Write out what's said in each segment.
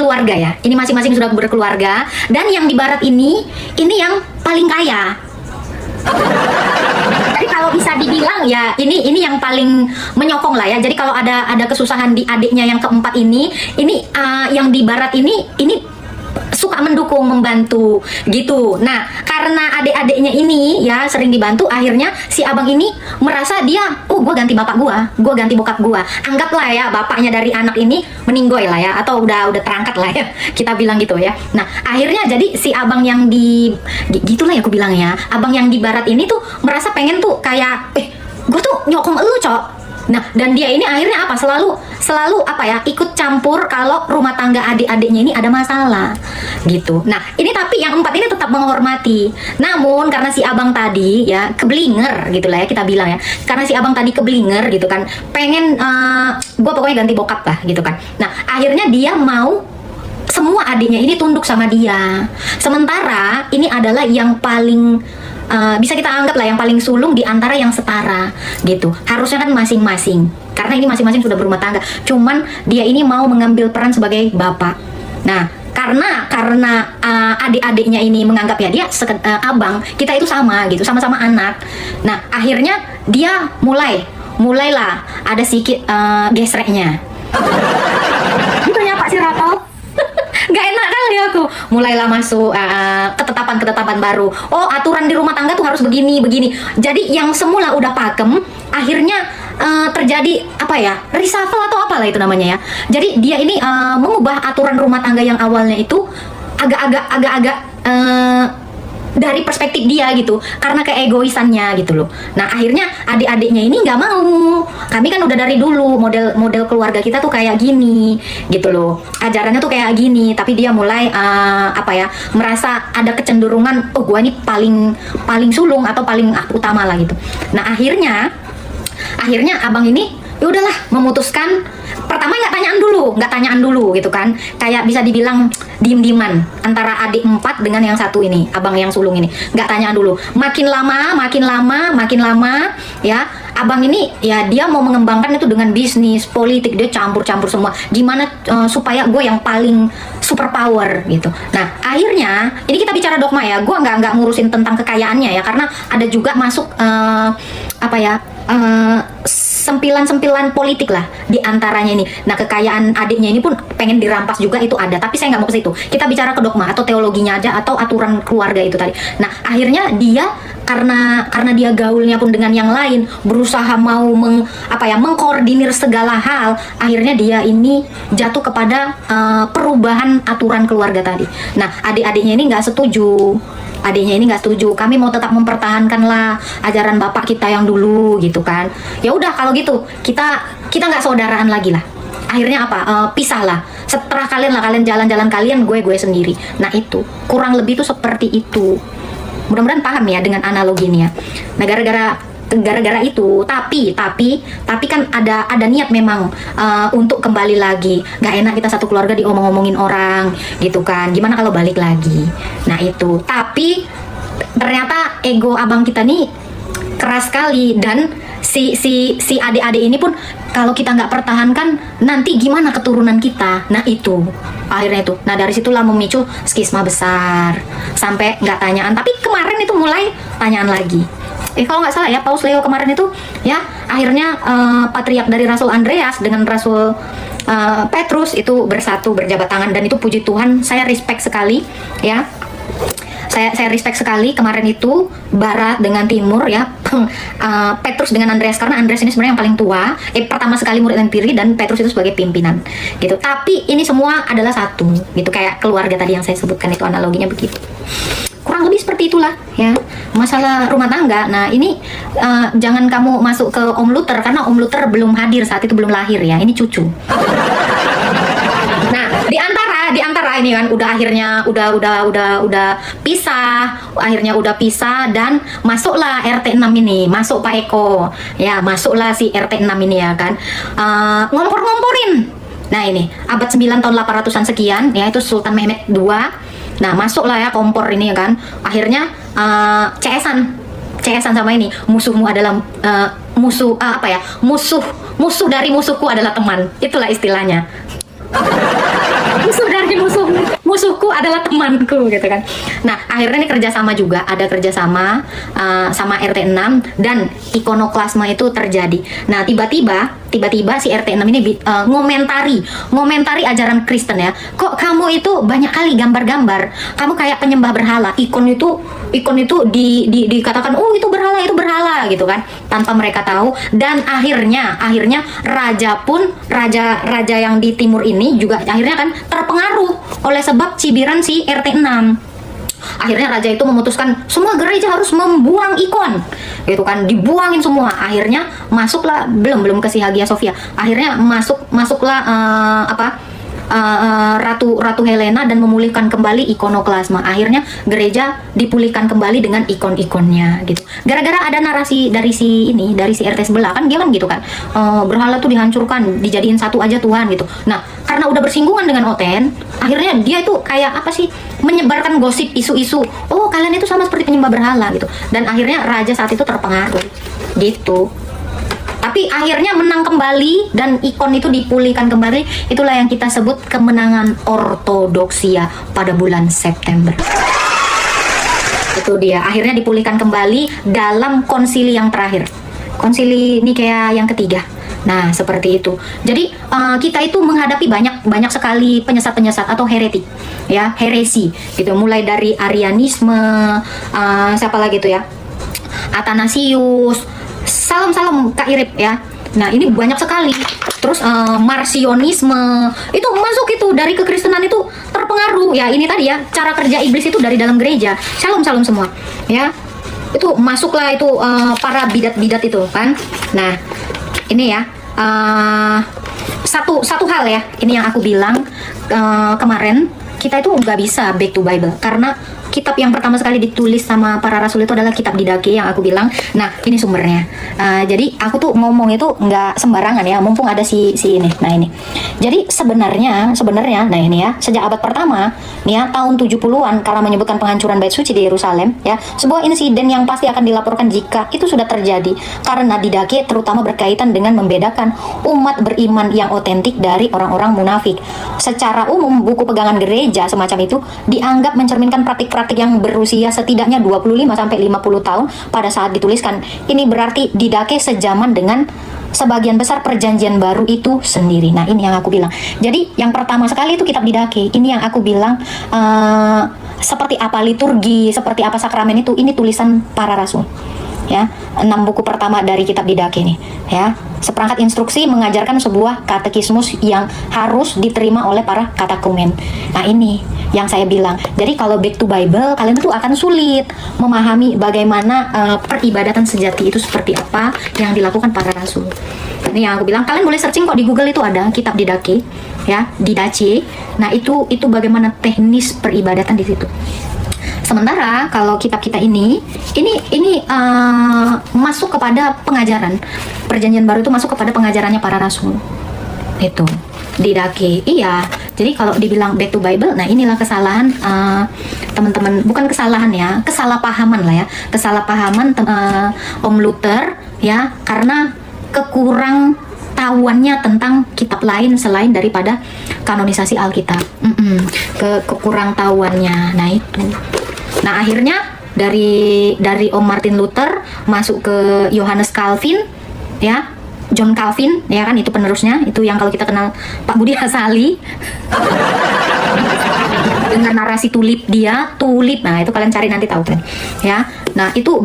berkeluarga ya. Ini masing-masing sudah berkeluarga. Dan yang di barat ini yang paling kaya. Jadi kalau bisa dibilang ya ini yang paling menyokong lah ya. Jadi kalau ada kesusahan di adiknya yang keempat ini yang di barat ini suka mendukung, membantu gitu. Nah, karena adik-adiknya ini ya sering dibantu, akhirnya si abang ini merasa dia, oh gue ganti bapak gue ganti bokap gue. Anggaplah ya bapaknya dari anak ini meninggoy lah ya, atau udah terangkat lah ya, kita bilang gitu ya. Nah, akhirnya jadi si abang yang gitulah ya aku bilang ya, abang yang di barat ini tuh merasa pengen tuh kayak, gue tuh nyokong elu cok. Nah, dan dia ini akhirnya apa? Selalu apa ya? Ikut campur kalau rumah tangga adik-adiknya ini ada masalah, gitu. Nah, ini tapi yang empat ini tetap menghormati. Namun karena si abang tadi ya keblinger, gitulah ya kita bilang ya. Karena si abang tadi keblinger gitu kan, pengen gue pokoknya ganti bokap lah, gitu kan. Nah, akhirnya dia mau semua adiknya ini tunduk sama dia. Sementara ini adalah yang paling bisa kita anggap lah yang paling sulung di antara yang setara gitu. Harusnya kan masing-masing, karena ini masing-masing sudah berumah tangga. Cuman dia ini mau mengambil peran sebagai bapak. Nah, karena adik-adiknya ini menganggap ya dia abang, kita itu sama gitu, sama-sama anak. Nah, akhirnya dia mulailah ada sedikit gesreknya. Gitu ya Pak Sirato. Gak enak kali aku. Mulailah masuk ketetapan-ketetapan baru. Oh, aturan di rumah tangga tuh harus begini. Jadi yang semula udah pakem, akhirnya terjadi apa ya, reshuffle atau apalah itu namanya ya. Jadi dia ini mengubah aturan rumah tangga yang awalnya itu agak-agak dari perspektif dia gitu, karena keegoisannya gitu loh. Nah, akhirnya adik-adiknya ini nggak mau. Kami kan udah dari dulu model keluarga kita tuh kayak gini gitu loh, ajarannya tuh kayak gini. Tapi dia mulai merasa ada kecenderungan, oh gua ini paling sulung atau paling utama lah gitu. Nah, akhirnya abang ini ya udahlah memutuskan. Pertama nggak tanyaan dulu gitu kan, kayak bisa dibilang diem-dieman antara adik empat dengan yang satu ini, abang yang sulung ini, nggak tanyaan dulu. Makin lama ya, abang ini ya dia mau mengembangkan itu dengan bisnis, politik, dia campur semua. Gimana supaya gue yang paling super power gitu. Nah, akhirnya ini kita bicara dogma ya, gue nggak ngurusin tentang kekayaannya ya, karena ada juga masuk sempilan politik lah di antaranya ini. Nah, kekayaan adiknya ini pun pengen dirampas juga, itu ada, tapi saya nggak mau ke situ. Kita bicara ke dogma atau teologinya aja, atau aturan keluarga itu tadi. Nah, akhirnya dia karena dia gaulnya pun dengan yang lain, berusaha mau mengkoordinir segala hal, akhirnya dia ini jatuh kepada perubahan aturan keluarga tadi. Nah, adik-adiknya ini nggak setuju. Kami mau tetap mempertahankan lah ajaran bapak kita yang dulu gitu kan. Ya udah kalau gitu kita nggak saudaraan lagi lah. Akhirnya pisah lah. Setelah kalian jalan-jalan kalian, gue sendiri. Nah, itu kurang lebih tuh seperti itu. Mudah-mudahan paham ya dengan analogi ini ya. Nah, gara-gara itu tapi kan ada niat memang untuk kembali lagi. Gak enak kita satu keluarga diomong-omongin orang gitu kan, gimana kalau balik lagi. Nah, itu tapi ternyata ego abang kita nih keras sekali, dan si adik-adik ini pun kalau kita nggak pertahankan nanti gimana keturunan kita. Nah, itu akhirnya itu. Nah, dari situlah memicu skisma besar sampai nggak tanyaan, tapi kemarin itu mulai tanyaan lagi. Kalau nggak salah ya, Paus Leo kemarin itu ya akhirnya patriark dari Rasul Andreas dengan Rasul Petrus itu bersatu, berjabat tangan, dan itu puji Tuhan, saya respect sekali ya. Saya respect sekali kemarin itu barat dengan timur ya. Petrus dengan Andreas, karena Andreas ini sebenarnya yang paling tua, pertama sekali murid yang tiri, dan Petrus itu sebagai pimpinan gitu. Tapi ini semua adalah satu gitu, kayak keluarga tadi yang saya sebutkan itu, analoginya begitu. Kurang lebih seperti itulah ya masalah rumah tangga. Nah, ini jangan kamu masuk ke Om Luther, karena Om Luther belum hadir saat itu, belum lahir ya, ini cucu. Nah, di antara ini kan udah akhirnya udah pisah, dan masuklah RT 6 ini, masuk Pak Eko ya, masuklah si RT 6 ini ya kan, ngompor-ngomporin. Nah, ini abad 9 tahun 800-an sekian ya, itu Sultan Mehmet II. Nah, masuklah ya kompor ini ya kan. Akhirnya CS-an sama ini, musuhmu adalah musuh dari musuhku adalah teman. Itulah istilahnya. Musuh dari adalah temanku gitu kan. Nah akhirnya ini kerjasama juga, ada kerjasama sama RT 6 dan ikonoklasme itu terjadi. Nah tiba-tiba si RT 6 ini ngomentari ajaran Kristen ya. Kok kamu itu banyak kali gambar-gambar, kamu kayak penyembah berhala, ikon itu dikatakan oh itu berhala gitu kan, tanpa mereka tahu. Dan akhirnya raja yang di timur ini juga akhirnya kan terpengaruh oleh sebab cibiran si RT 6. Akhirnya raja itu memutuskan semua gereja harus membuang ikon gitu kan, dibuangin semua. Akhirnya masuklah belum ke si Hagia Sophia, akhirnya masuklah Ratu Helena dan memulihkan kembali ikonoklasme. Akhirnya gereja dipulihkan kembali dengan ikon-ikonnya gitu. Gara-gara ada narasi dari si RT sebelah kan, dia kan gitu kan, berhala tuh dihancurkan, dijadiin satu aja Tuhan gitu. Nah karena udah bersinggungan dengan Oten, akhirnya dia itu kayak apa sih, menyebarkan gosip, isu-isu, oh kalian itu sama seperti penyembah berhala gitu. Dan akhirnya raja saat itu terpengaruh gitu. Tapi akhirnya menang kembali dan ikon itu dipulihkan kembali. Itulah yang kita sebut kemenangan ortodoksia pada bulan September. Itu dia, akhirnya dipulihkan kembali dalam konsili yang terakhir, konsili Nikea yang ketiga. Nah seperti itu. Jadi kita itu menghadapi banyak sekali penyesat atau heretik ya, heresi gitu, mulai dari Arianisme, siapa lagi tuh ya, Athanasius, salam Kak Irip ya. Nah ini banyak sekali. Terus Marcionisme itu masuk itu dari kekristenan, itu terpengaruh ya. Ini tadi ya, cara kerja iblis itu dari dalam gereja. Shalom semua ya. Itu masuklah itu para bidat itu kan. Nah ini ya, satu hal ya, ini yang aku bilang kemarin, kita itu nggak bisa back to Bible karena kitab yang pertama sekali ditulis sama para rasul itu adalah kitab Didache yang aku bilang. Nah ini sumbernya. Jadi aku tuh ngomong itu nggak sembarangan ya, mumpung ada si ini. Nah ini, jadi sebenarnya nah ini ya, sejak abad pertama nih ya, tahun 70-an, karena menyebutkan penghancuran bait suci di Yerusalem ya, sebuah insiden yang pasti akan dilaporkan jika itu sudah terjadi, karena Didache terutama berkaitan dengan membedakan umat beriman yang otentik dari orang-orang munafik. Secara umum buku pegangan gereja semacam itu dianggap mencerminkan praktik-praktik yang berusia setidaknya 25-50 tahun pada saat dituliskan. Ini berarti Didache sejaman dengan sebagian besar perjanjian baru itu sendiri. Nah ini yang aku bilang. Jadi yang pertama sekali itu kitab Didache. Ini yang aku bilang seperti apa liturgi, seperti apa sakramen itu, ini tulisan para rasul ya. 6 buku pertama dari kitab Didache nih ya, seperangkat instruksi mengajarkan sebuah katekismus yang harus diterima oleh para katakumen. Nah ini yang saya bilang. Jadi kalau back to Bible, kalian tuh akan sulit memahami bagaimana peribadatan sejati itu seperti apa yang dilakukan para rasul. Ini yang aku bilang, kalian boleh searching kok di Google, itu ada kitab Didache ya, Didache. Nah itu bagaimana teknis peribadatan di situ. Sementara kalau kitab kita ini masuk kepada pengajaran perjanjian baru, itu masuk kepada pengajarannya para rasul itu Didache. Iya, jadi kalau dibilang back to Bible, nah inilah kesalahan teman-teman, bukan kesalahan ya, kesalahpahaman lah ya, kesalahpahaman Om Luther ya, karena kekurang tahuannya tentang kitab lain selain daripada kanonisasi Alkitab. Kekurang tahuannya. Nah itu. Nah akhirnya dari Om Martin Luther masuk ke Johannes Calvin ya, John Calvin ya kan, itu penerusnya, itu yang kalau kita kenal Pak Budi Hasali dengan narasi tulip. Nah itu kalian cari nanti tahu kan ya. Nah itu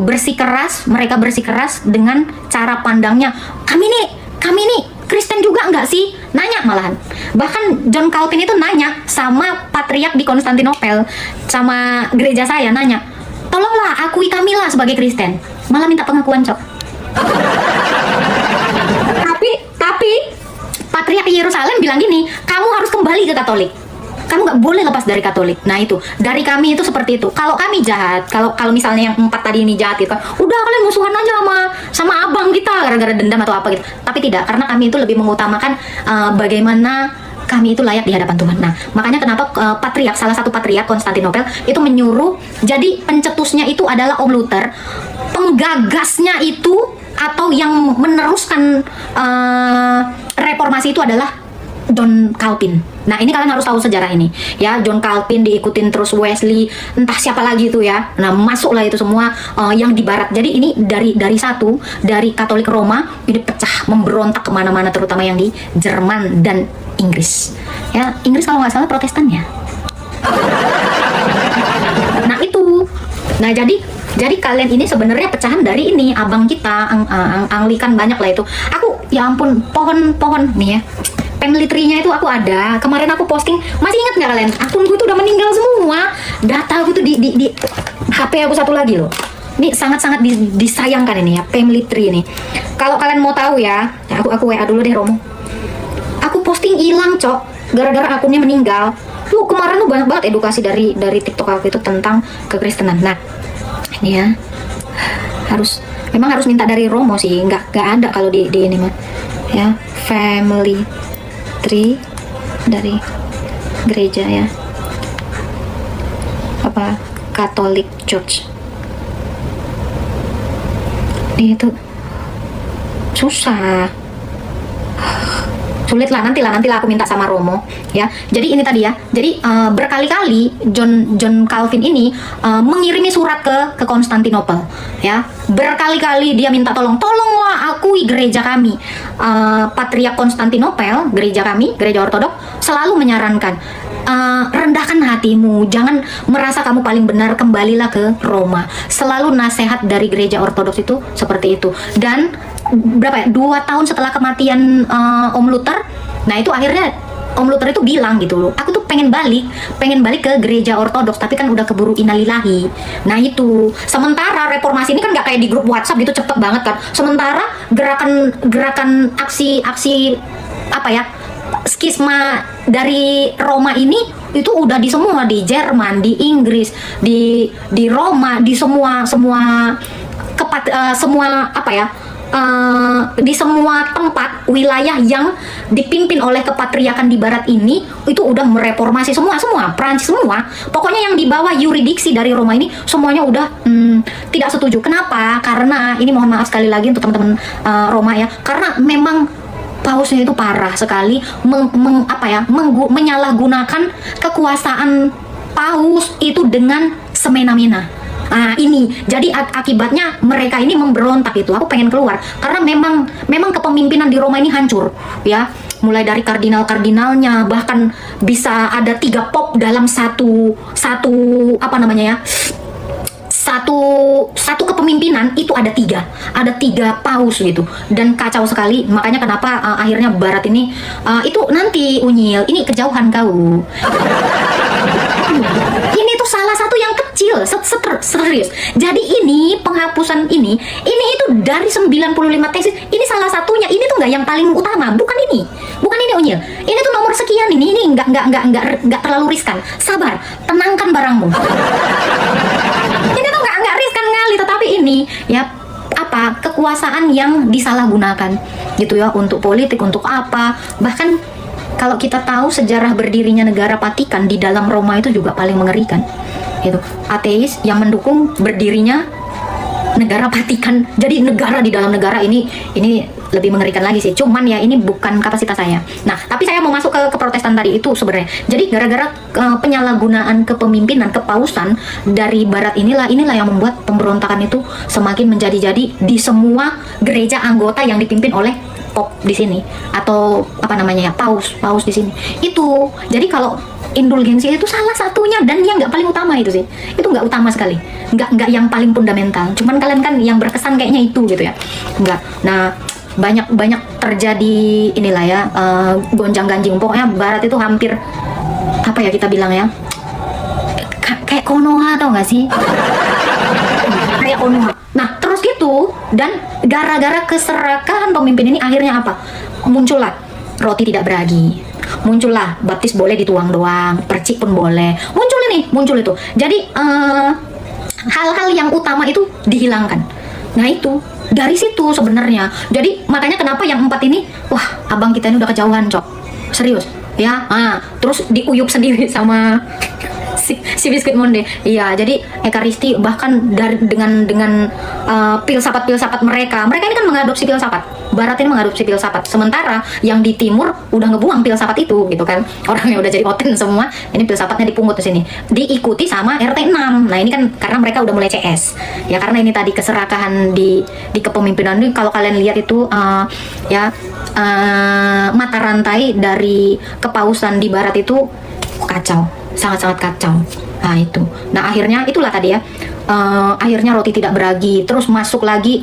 mereka bersikeras dengan cara pandangnya, kami nih Kristen juga enggak sih? Nanya malahan. Bahkan John Calvin itu nanya sama patriark di Konstantinopel, sama gereja saya, nanya, tolonglah akui kamilah sebagai Kristen. Malah minta pengakuan cok. Tapi patriark Yerusalem bilang gini, kamu harus kembali ke Katolik. Kamu nggak boleh lepas dari Katolik. Nah itu, dari kami itu seperti itu. Kalau kami jahat, kalau misalnya yang 4 tadi ini jahat gitu, udah kalian musuhan aja sama abang kita gara-gara dendam atau apa gitu. Tapi tidak, karena kami itu lebih mengutamakan bagaimana kami itu layak di hadapan Tuhan. Nah makanya kenapa salah satu patriark Konstantinopel itu menyuruh, jadi pencetusnya itu adalah Om Luther, penggagasnya itu atau yang meneruskan reformasi itu adalah John Calvin. Nah, ini kalian harus tahu sejarah ini. Ya, John Calvin diikutin terus Wesley, entah siapa lagi itu ya. Nah, masuklah itu semua yang di barat. Jadi ini dari Katolik Roma ini pecah, memberontak kemana-mana, terutama yang di Jerman dan Inggris. Ya, Inggris kalau nggak salah Protestan ya. Nah, itu. Nah, jadi kalian ini sebenarnya pecahan dari ini abang kita Anglikan, banyak lah itu. Aku ya ampun, pohon nih ya. Family tree-nya itu aku ada. Kemarin aku posting, masih ingat nggak kalian? Akunku itu udah meninggal semua. Data aku tuh di HP aku satu lagi loh. Ini sangat-sangat disayangkan ini ya, family tree ini. Kalau kalian mau tahu ya, aku WA dulu deh Romo. Aku posting hilang, Cok, gara-gara akunnya meninggal. Tuh kemarin tuh banyak banget edukasi dari TikTok aku itu tentang kekristenan. Nah, ini ya. Memang harus minta dari Romo sih, nggak ada kalau di ini mah. Ya, family tree dari gereja ya, apa, Catholic Church. Ini itu susah, sulit lah, nanti aku minta sama Romo ya. Jadi ini tadi ya, jadi berkali-kali John Calvin ini mengirimi surat ke Konstantinopel ya, berkali-kali dia minta tolonglah akui gereja kami. Patriark Konstantinopel, gereja kami, gereja ortodok, selalu menyarankan rendahkan hatimu, jangan merasa kamu paling benar, kembalilah ke Roma. Selalu nasihat dari gereja ortodoks itu seperti itu. Dan berapa ya, 2 tahun setelah kematian Om Luther, nah itu akhirnya Om Luther itu bilang gitu loh, aku tuh pengen balik ke gereja ortodoks, tapi kan udah keburu innalillahi. Nah itu, sementara reformasi ini kan nggak kayak di grup WhatsApp gitu cepet banget kan. Sementara gerakan aksi apa ya, skisma dari Roma ini itu udah di semua, di Jerman, di Inggris, di Roma, di semua apa ya, di semua tempat wilayah yang dipimpin oleh kepatriarkan di barat ini itu udah mereformasi semua Prancis semua. Pokoknya yang di bawah yuridiksi dari Roma ini semuanya udah tidak setuju. Kenapa? Karena ini, mohon maaf sekali lagi untuk teman-teman Roma ya, karena memang pausnya itu parah sekali menyalahgunakan kekuasaan paus itu dengan semena-mena. Nah ini, jadi akibatnya mereka ini memberontak itu. Aku pengen keluar karena memang kepemimpinan di Roma ini hancur ya. Mulai dari kardinalnya, bahkan bisa ada 3 pop dalam satu apa namanya ya, satu kepemimpinan itu ada tiga paus gitu, dan kacau sekali. Makanya kenapa akhirnya barat ini itu nanti Unyil, ini kejauhan kau. Ini tuh salah satu yang kecil, serius. Jadi ini penghapusan ini itu dari 95 tesis, ini salah satunya. Ini tuh nggak yang paling utama, bukan ini Unyil. Ini tuh nomor sekian, ini nggak terlalu riskan. Sabar, tenangkan barangmu. Ini tuh nggak riskan kali, tetapi ini ya apa, kekuasaan yang disalahgunakan gitu ya, untuk politik, untuk apa. Bahkan kalau kita tahu sejarah berdirinya negara Vatikan di dalam Roma itu juga paling mengerikan. Itu ateis yang mendukung berdirinya negara Vatikan. Jadi negara di dalam negara ini lebih mengerikan lagi sih. Cuman ya ini bukan kapasitas saya. Nah, tapi saya mau masuk ke Protestan tadi itu sebenarnya. Jadi gara-gara penyalahgunaan kepemimpinan kepausan dari barat inilah yang membuat pemberontakan itu semakin menjadi-jadi di semua gereja anggota yang dipimpin oleh pop di sini, atau apa namanya ya, paus di sini. Itu jadi kalau indulgensi itu salah satunya, dan yang nggak paling utama itu sih, itu nggak utama sekali, nggak yang paling fundamental. Cuman kalian kan yang berkesan kayaknya itu gitu ya, nggak. Nah, banyak terjadi inilah ya, gonjang-ganjing. Pokoknya barat itu hampir apa ya kita bilang ya, kayak Konoha, tau nggak sih? Kayak Konoha. Nah terus gitu, dan gara-gara keserakahan pemimpin ini akhirnya apa? Muncullah roti tidak beragi, muncullah baptis boleh dituang doang, percik pun boleh, muncul itu. Jadi hal-hal yang utama itu dihilangkan. Nah itu dari situ sebenarnya. Jadi makanya kenapa yang 4 ini, wah abang kita ini udah kejauhan, Cok, serius ya. Terus diuyup sendiri sama si Biskuit Monde. Iya, jadi Ekaristi bahkan dengan filsafat mereka ini kan mengadopsi filsafat. Barat ini mengadopsi filsafat. Sementara yang di timur udah ngebuang filsafat itu gitu kan. Orangnya udah jadi oten semua. Ini filsafatnya dipungut di sini. Diikuti sama RT 6. Nah, ini kan karena mereka udah mulai CS. Ya karena ini tadi keserakahan di kepemimpinan ini, kalau kalian lihat itu mata rantai dari kepausan di barat itu kacau, sangat-sangat kacau. Nah itu, nah akhirnya itulah tadi ya, akhirnya roti tidak beragi, terus masuk lagi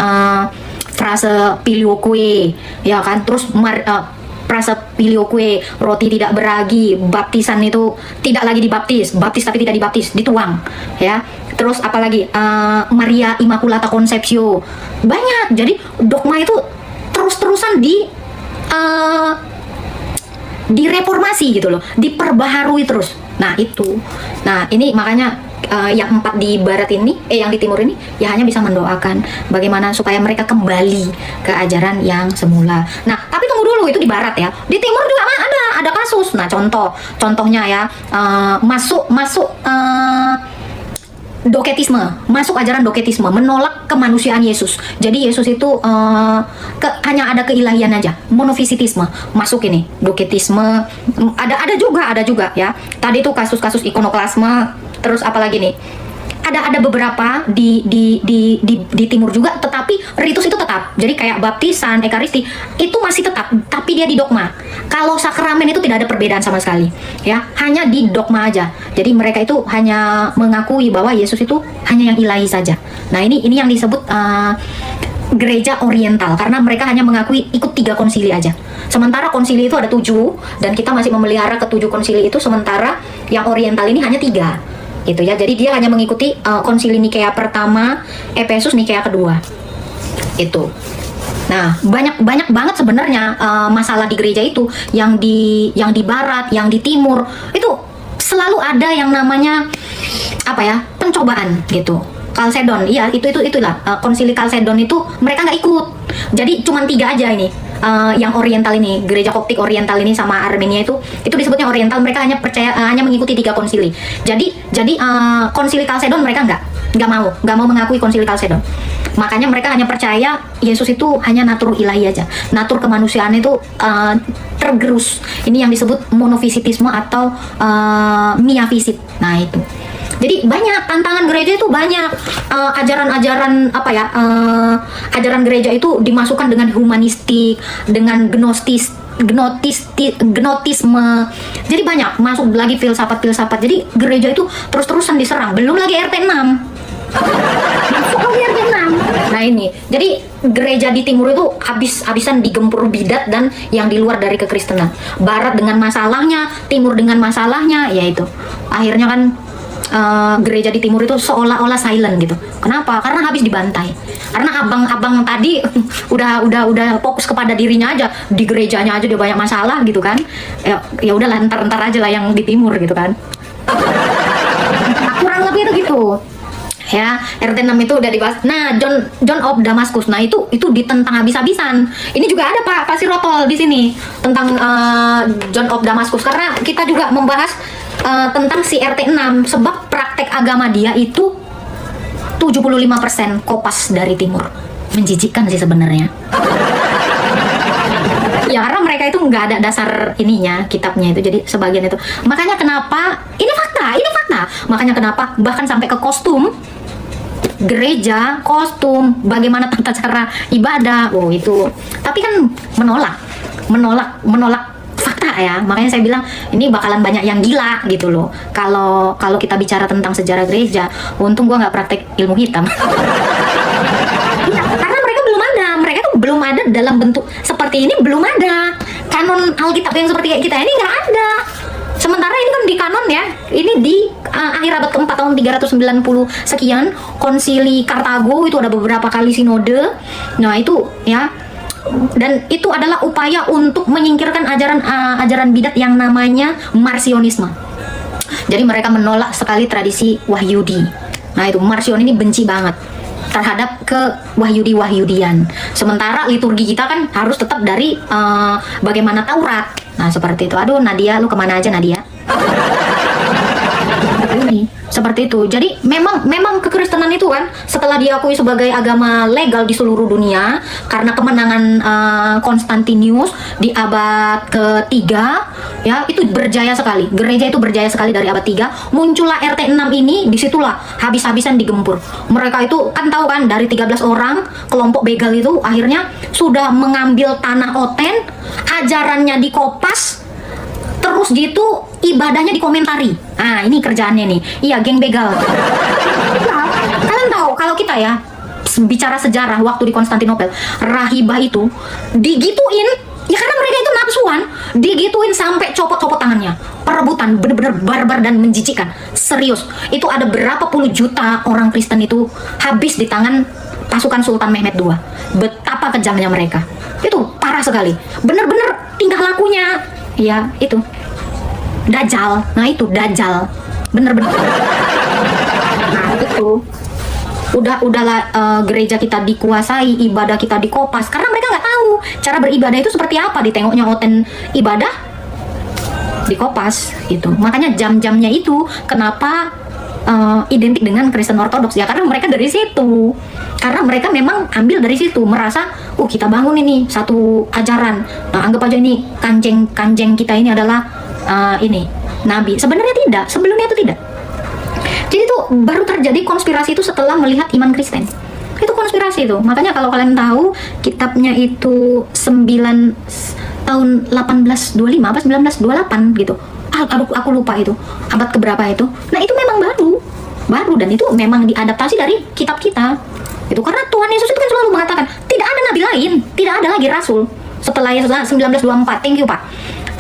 frase filioque, ya kan, terus frase filioque, roti tidak beragi, baptisan itu tidak lagi dibaptis, baptis tapi tidak dibaptis, dituang, ya. Terus apalagi Maria Immaculata Conceptio, banyak. Jadi dogma itu terus-terusan direformasi gitu loh, diperbaharui terus. Nah itu, nah ini makanya yang 4 di barat ini, yang di timur ini, ya hanya bisa mendoakan bagaimana supaya mereka kembali ke ajaran yang semula. Nah tapi tunggu dulu, itu di barat ya, di timur juga ada kasus. Nah contohnya ya, masuk Doketisme, masuk ajaran Doketisme, menolak kemanusiaan Yesus. Jadi Yesus itu hanya ada keilahian aja, monofisitisme. Masuk ini Doketisme, ada juga ya. Tadi itu kasus-kasus ikonoklasme, terus apalagi nih? Ada beberapa di timur juga, tetapi ritus itu tetap. Jadi kayak baptisan, ekaristi itu masih tetap, tapi dia di dogma. Kalau sakramen itu tidak ada perbedaan sama sekali, ya, hanya di dogma aja. Jadi mereka itu hanya mengakui bahwa Yesus itu hanya yang ilahi saja. Nah ini yang disebut gereja oriental, karena mereka hanya mengakui ikut 3 konsili aja. Sementara konsili itu ada 7, dan kita masih memelihara ke-7 konsili itu, sementara yang oriental ini hanya 3. Gitu ya, jadi dia hanya mengikuti konsili Nikea pertama, Efesus Nikea kedua itu. Nah banyak banget sebenarnya masalah di gereja itu, yang di barat, yang di timur itu selalu ada yang namanya pencobaan gitu. Kalsedon, iya itulah konsili Kalsedon itu mereka nggak ikut. Jadi cuma 3 aja ini. Yang oriental ini, gereja Koptik oriental ini sama Armenia itu disebutnya oriental. Mereka hanya hanya mengikuti 3 konsili. Jadi konsili Kalsedon mereka nggak mau mengakui konsili Kalsedon. Makanya mereka hanya percaya Yesus itu hanya natur ilahi aja, natur kemanusiaan itu tergerus. Ini yang disebut monofisitisme atau miafisit. Nah itu. Jadi banyak tantangan gereja itu, banyak ajaran-ajaran ajaran gereja itu dimasukkan dengan humanistik, dengan gnotisme. Jadi banyak masuk lagi filsafat. Jadi gereja itu terus-terusan diserang. Belum lagi RT 6. Masuk lagi RT 6. Nah ini, jadi gereja di timur itu habis-habisan digempur bidat dan yang di luar dari kekristenan. Barat dengan masalahnya, timur dengan masalahnya, yaitu akhirnya kan gereja di timur itu seolah-olah silent gitu. Kenapa? Karena habis dibantai. Karena abang-abang tadi udah fokus kepada dirinya aja, di gerejanya aja dia banyak masalah gitu kan. Ya udahlah, ntar aja lah yang di timur gitu kan. Kurang lebih itu gitu. Ya, RT 6 itu udah dibahas. Nah, John of Damascus. Nah, itu ditentang habis-habisan. Ini juga ada Pak Sirotol di sini tentang John of Damascus, karena kita juga membahas tentang si RT 6, sebab praktek agama dia itu 75% kopas dari timur. Menjijikkan sih sebenarnya. Ya karena mereka itu nggak ada dasar ininya, kitabnya itu, jadi sebagian itu. Makanya kenapa ini fakta. Makanya kenapa bahkan sampai ke kostum gereja, kostum, bagaimana tata cara ibadah, itu. Tapi kan menolak fakta ya. Makanya saya bilang ini bakalan banyak yang gila gitu loh. Kalau kita bicara tentang sejarah gereja, untung gua nggak praktek ilmu hitam. Ya, karena mereka tuh belum ada dalam bentuk seperti ini, belum ada kanon Alkitab yang seperti kayak kita ini, nggak ada. Sementara ini kan di kanon ya, ini di akhir abad ke-4 tahun 390 sekian, konsili Kartago itu ada beberapa kali sinode. Nah itu ya, dan itu adalah upaya untuk menyingkirkan ajaran bidat yang namanya Marcionisme. Jadi mereka menolak sekali tradisi Wahyudi. Nah itu, Marcion ini benci banget terhadap ke Wahyudian. Sementara liturgi kita kan harus tetap dari bagaimana Taurat. Nah seperti itu. Aduh Nadia, lu kemana aja Nadia? sekali seperti itu. Jadi memang kekristenan itu kan setelah diakui sebagai agama legal di seluruh dunia karena kemenangan Konstantinus di abad ketiga, ya itu berjaya sekali. Gereja itu berjaya sekali dari abad 3. Muncullah RT 6 ini, disitulah habis-habisan digempur. Mereka itu kan tahu kan, dari 13 orang kelompok begal itu akhirnya sudah mengambil tanah Oten, ajarannya dikopas, terus gitu ibadahnya dikomentari. Nah ini kerjaannya nih. Iya, geng begal. Nah, kalian tahu kalau kita ya bicara sejarah waktu di Konstantinopel, rahibah itu digituin ya karena mereka itu nafsuan, digituin sampai copot-copot tangannya. Perebutan bener-bener barbar dan menjijikkan. Serius, itu ada berapa puluh juta orang Kristen itu habis di tangan pasukan Sultan Mehmed II. Betapa kejamnya mereka. Itu parah sekali. Bener-bener tingkah lakunya ya itu Dajjal. Nah itu Dajjal, bener-bener. Nah itu udahlah gereja kita dikuasai, ibadah kita dikopas karena mereka nggak tahu cara beribadah itu seperti apa. Ditengoknya Oten ibadah dikopas itu. Makanya jam-jamnya itu kenapa identik dengan Kristen Ortodoks ya, karena mereka dari situ. Karena mereka memang ambil dari situ, merasa kita bangun ini satu ajaran. Nah, anggap aja ini kanjeng kita ini adalah ini nabi. Sebenarnya tidak, sebelumnya itu tidak. Jadi itu baru terjadi konspirasi itu setelah melihat iman Kristen. Itu konspirasi itu. Makanya kalau kalian tahu kitabnya itu 9 tahun 1825 apa 1928 gitu. Aku lupa itu abad keberapa itu. Nah itu memang baru dan itu memang diadaptasi dari kitab kita. Itu karena Tuhan Yesus itu kan selalu mengatakan tidak ada nabi lain, tidak ada lagi rasul setelah Yesus 1924. Thank you Pak.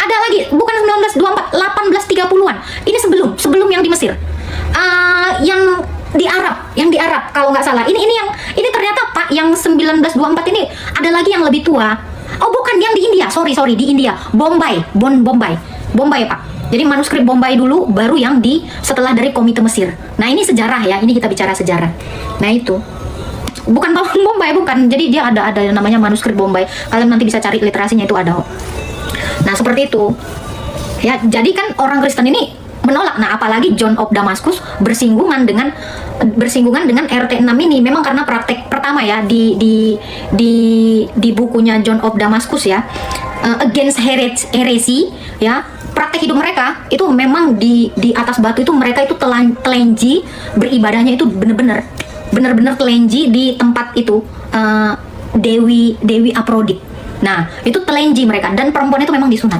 Ada lagi, bukan 1924, 1830-an. Ini sebelum yang di Mesir. Yang di Arab kalau nggak salah. Ini ternyata Pak yang 1924 ini ada lagi yang lebih tua. Oh bukan, yang di India. Sorry di India. Bombay Pak. Jadi manuskrip Bombay dulu, baru yang setelah dari Komite Mesir. Nah ini sejarah ya, ini kita bicara sejarah. Nah itu bukan Bombay, bukan. Jadi dia ada namanya manuskrip Bombay. Kalian nanti bisa cari literasinya, itu ada. Nah seperti itu ya. Jadi kan orang Kristen ini menolak. Nah apalagi John of Damascus bersinggungan dengan RT 6 ini. Memang karena praktek pertama ya di bukunya John of Damascus ya, Against Heresy ya. Praktek hidup mereka itu memang di atas batu itu mereka itu telenji beribadahnya, itu bener-bener telenji di tempat itu Dewi Aphrodite. Nah itu telenji mereka, dan perempuan itu memang disunat.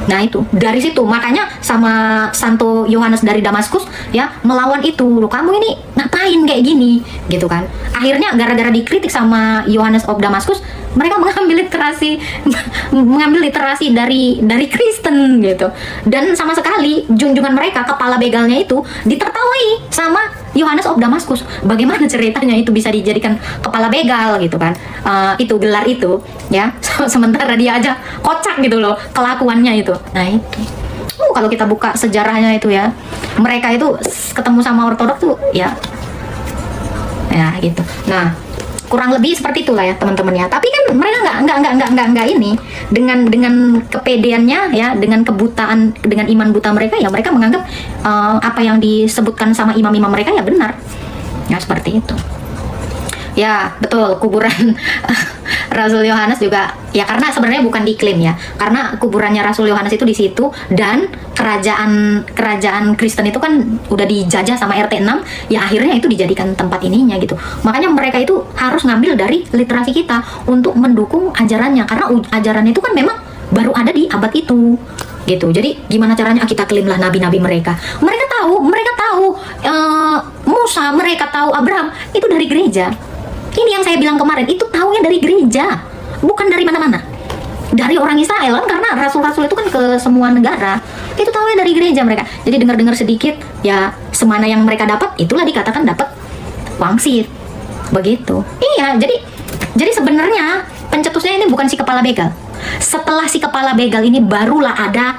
Nah itu dari situ makanya sama Santo Yohanes dari Damaskus ya melawan itu. Loh kamu ini ngapain kayak gini gitu kan. Akhirnya gara-gara dikritik sama Yohanes of Damaskus, mereka mengambil literasi dari Kristen gitu. Dan sama sekali junjungan mereka, kepala begalnya itu ditertawai sama Yohanes of Damaskus. Bagaimana ceritanya itu bisa dijadikan kepala begal gitu kan. Itu gelar itu ya. Sementara dia aja kocak gitu loh kelakuannya itu. Nah itu kalau kita buka sejarahnya itu ya, mereka itu ketemu sama Ortodoks tuh ya gitu. Nah kurang lebih seperti itulah ya teman-teman ya. Tapi kan mereka nggak ini dengan kepedeannya ya, dengan kebutaan, dengan iman buta mereka ya, mereka menganggap apa yang disebutkan sama imam-imam mereka ya benar ya, seperti itu ya. Betul, kuburan Rasul Yohanes juga ya, karena sebenarnya bukan diklaim ya, karena kuburannya Rasul Yohanes itu di situ, dan kerajaan Kristen itu kan udah dijajah sama RT 6 ya, akhirnya itu dijadikan tempat ininya gitu. Makanya mereka itu harus ngambil dari literasi kita untuk mendukung ajarannya, karena ajaran itu kan memang baru ada di abad itu gitu. Jadi gimana caranya kita klaim lah nabi-nabi mereka tahu Musa, mereka tahu Abraham, itu dari gereja. Ini yang saya bilang kemarin, itu tahunya dari gereja, bukan dari mana-mana, dari orang Israel kan, karena rasul-rasul itu kan ke semua negara, itu tahunya dari gereja mereka. Jadi dengar-dengar sedikit ya, semana yang mereka dapat itulah dikatakan dapat wangsit begitu. Iya, jadi sebenarnya pencetusnya ini bukan si kepala begal. Setelah si kepala begal ini barulah ada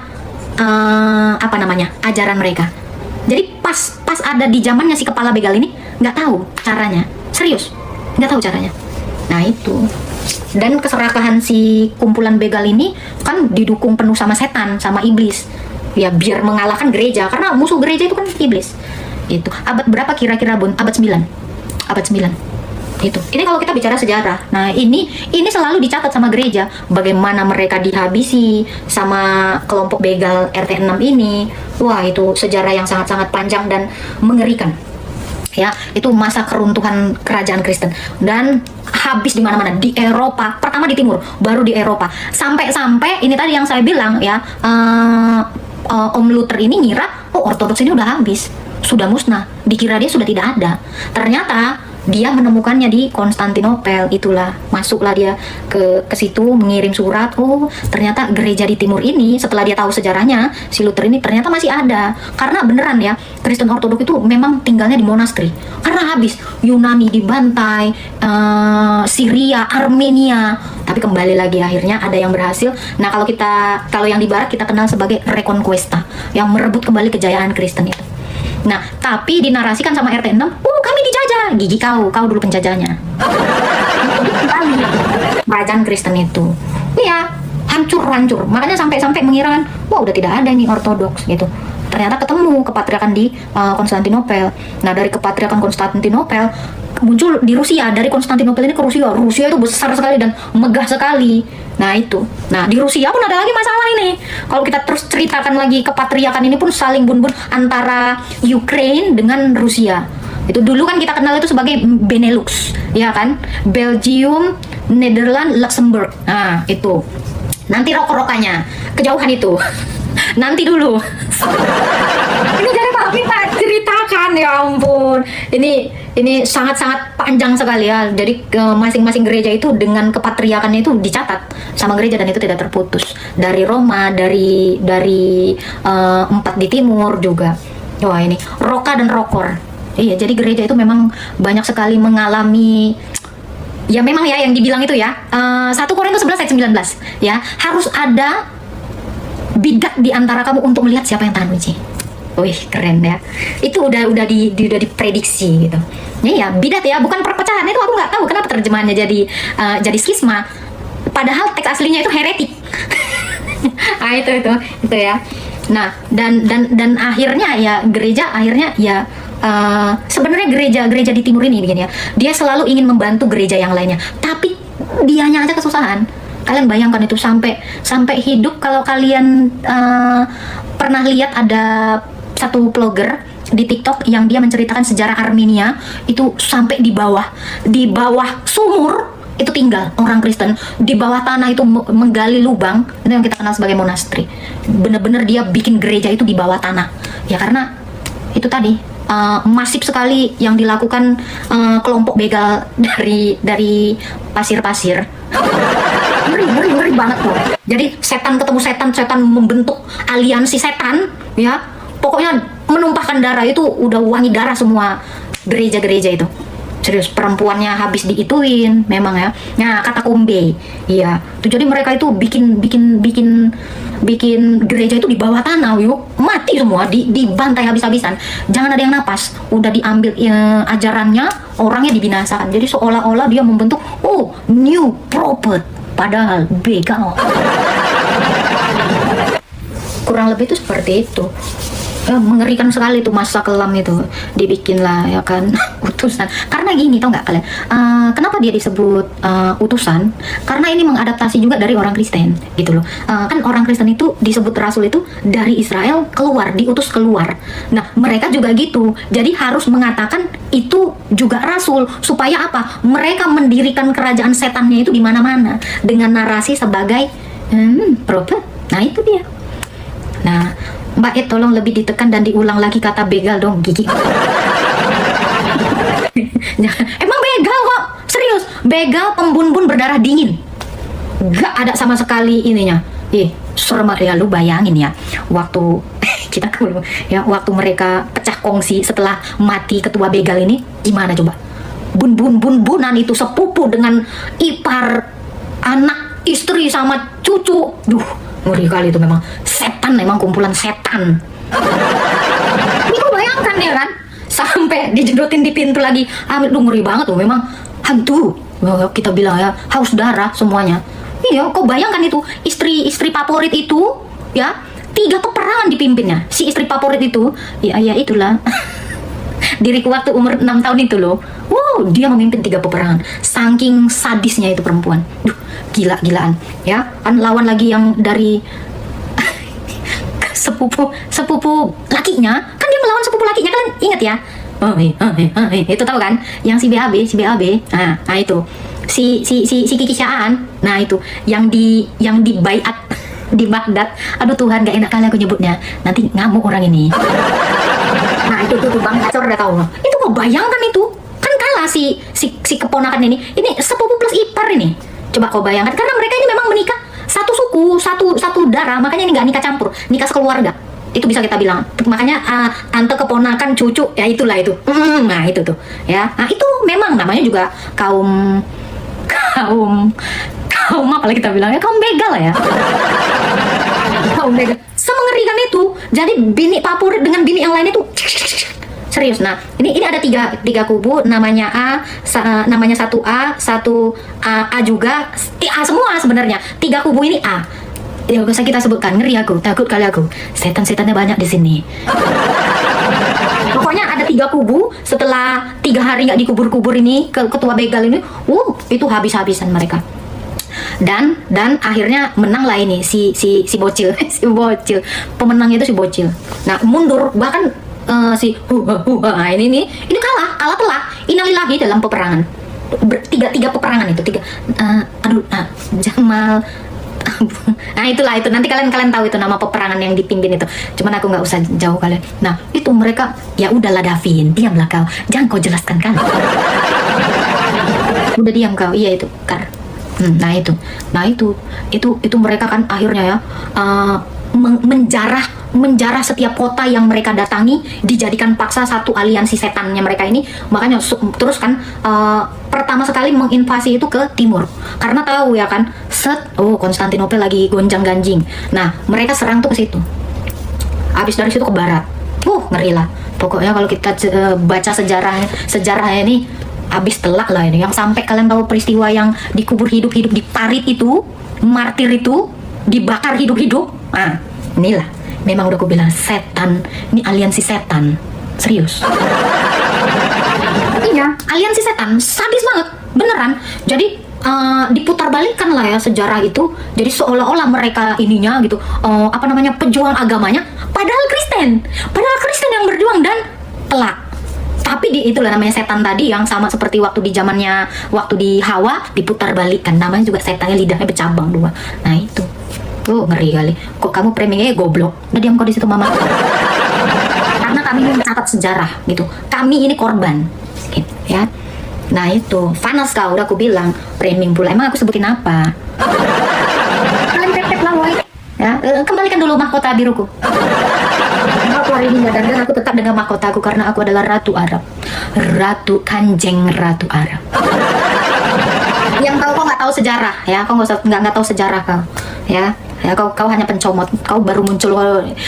ajaran mereka. Jadi pas ada di zamannya si kepala begal ini nggak tahu caranya, serius nggak tahu caranya. Nah itu, dan keserakahan si kumpulan begal ini kan didukung penuh sama setan, sama iblis ya biar mengalahkan gereja, karena musuh gereja itu kan iblis. Itu abad berapa kira-kira Bun? Abad 9. Abad 9. Itu. Ini kalau kita bicara sejarah. Nah, ini selalu dicatat sama gereja bagaimana mereka dihabisi sama kelompok begal RT 6 ini. Wah, itu sejarah yang sangat-sangat panjang dan mengerikan. Ya, itu masa keruntuhan kerajaan Kristen dan habis di mana-mana, di Eropa, pertama di timur, baru di Eropa. Sampai ini tadi yang saya bilang ya, Om Luther ini ngira, oh ortodoks ini udah habis, sudah musnah, dikira dia sudah tidak ada. Ternyata dia menemukannya di Konstantinopel. Itulah masuklah dia ke situ, mengirim surat. Oh, ternyata gereja di timur ini, setelah dia tahu sejarahnya, si Luther ini ternyata masih ada. Karena beneran ya, Kristen Ortodok itu memang tinggalnya di monasteri. Karena habis Yunani dibantai, Syria, Armenia. Tapi kembali lagi akhirnya ada yang berhasil. Nah, kalau yang di barat kita kenal sebagai Reconquista, yang merebut kembali kejayaan Kristen itu. Nah, tapi dinarasikan sama RT 6, kami dijajah. Gigi kau dulu penjajahnya. Kerajaan Kristen itu. Iya, hancur. Makanya sampai mengira kan, wah udah tidak ada nih ortodoks gitu. Ternyata ketemu kepatriarkan di Konstantinopel. Nah, dari kepatriarkan Konstantinopel muncul di Rusia. Dari Konstantinopel ini ke Rusia. Rusia itu besar sekali dan megah sekali. Nah, itu. Nah, di Rusia pun ada lagi masalah ini. Kalau kita terus ceritakan lagi, kepatriarkan ini pun saling bun-bun antara Ukraine dengan Rusia. Itu dulu kan kita kenal itu sebagai Benelux, ya kan? Belgium, Netherlands, Luxembourg. Nah, itu. Nanti rokok-rokannya kejauhan itu. Nanti dulu. Ini jadi Pak ceritakan, ya ampun. Ini sangat-sangat panjang sekali ya. Jadi masing-masing gereja itu dengan kepatriarkannya itu dicatat sama gereja dan itu tidak terputus. Dari Roma, dari 4 di timur juga. Wah, ini Roka dan Rokor. Iya, jadi gereja itu memang banyak sekali mengalami, ya memang ya yang dibilang itu ya, 1 Korintus 11 ayat 19 ya, harus ada bidat di antara kamu untuk melihat siapa yang tahan uji. Wih, keren ya. Itu udah diprediksi gitu. Ya, bidat ya, bukan perpecahan. Itu aku nggak tahu kenapa terjemahannya jadi skisma. Padahal teks aslinya itu heretik. Ah, itu ya. Nah, dan akhirnya ya gereja ya sebenarnya gereja di timur ini begini ya. Dia selalu ingin membantu gereja yang lainnya, tapi dianya aja kesusahan. Kalian bayangkan itu sampai hidup. Kalau kalian pernah lihat ada satu vlogger di TikTok yang dia menceritakan sejarah Armenia, itu sampai di bawah sumur itu tinggal orang Kristen, di bawah tanah itu menggali lubang, itu yang kita kenal sebagai monasteri. Bener-bener dia bikin gereja itu di bawah tanah ya, karena itu tadi masif sekali yang dilakukan kelompok begal dari pasir-pasir. Ngeri banget tuh. Jadi setan ketemu setan membentuk aliansi setan ya. Pokoknya menumpahkan darah, itu udah wangi darah semua gereja-gereja itu. Serius, perempuannya habis diituin memang ya. Nah, katakombe. Iya. Tuh, jadi mereka itu bikin gereja itu di bawah tanah, yuk. Mati semua, dibantai habis-habisan. Jangan ada yang napas. Udah diambil ajarannya, orangnya dibinasakan. Jadi seolah-olah dia membentuk new prophet, padahal begal. Kurang lebih itu seperti itu. Ya, mengerikan sekali tuh masa kelam itu, dibikin lah ya kan utusan. Karena gini, tau nggak kalian, kenapa dia disebut utusan? Karena ini mengadaptasi juga dari orang Kristen gitu loh. Kan orang Kristen itu disebut rasul itu dari Israel keluar, diutus keluar. Nah, mereka juga gitu, jadi harus mengatakan itu juga rasul, supaya apa? Mereka mendirikan kerajaan setannya itu di mana-mana dengan narasi sebagai prophet. Nah, itu dia. Nah, Mbak Ed, tolong lebih ditekan dan diulang lagi kata begal dong, Gigi. Emang begal kok, serius. Begal pembun-bun berdarah dingin. Gak ada sama sekali ininya. Serem ya, lu bayangin ya. Waktu waktu mereka pecah kongsi setelah mati ketua begal ini, gimana coba? Bun-bunan itu sepupu dengan ipar, anak, istri sama cucu. Ngeri kali itu, memang setan, memang kumpulan setan. Ini kok bayangkan ya kan, sampai dijedotin di pintu lagi. Ngeri banget tuh, memang hantu. Kita bilang ya, haus darah semuanya. Iya, kok bayangkan itu istri favorit itu ya 3 peperangan dipimpinnya. Si istri favorit itu, ya itulah. Diriku waktu umur 6 tahun itu loh. Wow, dia memimpin 3 peperangan. Saking sadisnya itu perempuan. Duh, gila-gilaan. Ya, kan lawan lagi yang dari sepupu lakinya. Kan dia melawan sepupu lakinya, kalian ingat ya? Itu tahu kan? Yang si BAB. Nah itu. Si Kiki Syaan. Nah itu yang di baiat di Baghdad. Aduh Tuhan, gak enak kali aku nyebutnya. Nanti ngamuk orang ini. Nah itu tuh Bang Gacor udah tahu. Itu mau bayangkan itu. Kan kalah si keponakan ini. Ini sepupu plus ipar ini. Coba kau bayangkan, karena mereka ini memang menikah satu suku, satu darah, makanya ini nggak nikah campur, nikah sekeluarga. Itu bisa kita bilang. Makanya tante, keponakan, cucu, ya itulah itu. Nah itu tuh, ya. Nah itu memang namanya juga kaum apa lagi kita bilangnya, kaum begal ya. Kaum begal. Semengerikan itu. Jadi bini favorit dengan bini yang lain itu serius. Nah, ini ada tiga kubu, namanya namanya satu A juga, A semua sebenarnya. 3 kubu ini A. Ya gak usah kita sebutkan, ngeri aku, takut kali aku. Setan-setannya banyak di sini. Pokoknya ada 3 kubu. Setelah 3 hari nggak dikubur-kubur ini, ketua begal ini, itu habis-habisan mereka. Dan akhirnya menang lah ini si bocil, si bocil. Pemenangnya itu si bocil. Nah, mundur bahkan ini kalah telak. Innalillahi dalam peperangan. Tiga peperangan itu, Jamal. Nah itulah itu, nanti kalian tahu itu nama peperangan yang dipimpin itu. Cuman aku nggak usah jauh kalian. Nah itu mereka, ya udahlah Davin, diamlah kau, jangan kau jelaskan kan. Udah diam kau, iya itu Kar. Nah itu mereka kan akhirnya ya menjarah setiap kota yang mereka datangi, dijadikan paksa satu aliansi setannya mereka ini. Makanya terus kan pertama sekali menginvasi itu ke timur, karena tahu ya kan, Konstantinopel lagi gonjang-ganjing. Nah mereka serang tuh ke situ, habis dari situ ke barat. Ngeri lah pokoknya. Kalau kita baca sejarahnya ini habis telak lah ini. Yang sampai kalian tahu peristiwa yang dikubur hidup-hidup di parit itu, martir itu dibakar hidup-hidup. Inilah, memang udah aku bilang setan, ini aliansi setan, serius. Iya, aliansi setan, sadis banget, beneran. Jadi diputar balikan lah ya sejarah itu. Jadi seolah-olah mereka ininya gitu, pejuang agamanya, padahal Kristen yang berjuang dan telak. Tapi itulah namanya setan tadi, yang sama seperti waktu di Hawa, diputar balikan, namanya juga setannya lidahnya bercabang 2. Nah itu. Ngeri kali. Kok kamu framingnya goblok? Udah diam kau di situ mama. Karena kami ini mencatat sejarah gitu. Kami ini korban. Gitu, ya. Nah itu, panas kau, udah aku bilang. Framing pula. Emang aku sebutin apa? Kalian pepet lah woy. Ya, kembalikan dulu mahkota biruku. Aku hari ini dan aku tetap dengan mahkotaku karena aku adalah Ratu Arab. Ratu Kanjeng Ratu Arab. Yang tahu kau nggak tahu sejarah ya, kau nggak tahu sejarah kau. Ya, kau hanya pencomot, kau baru muncul.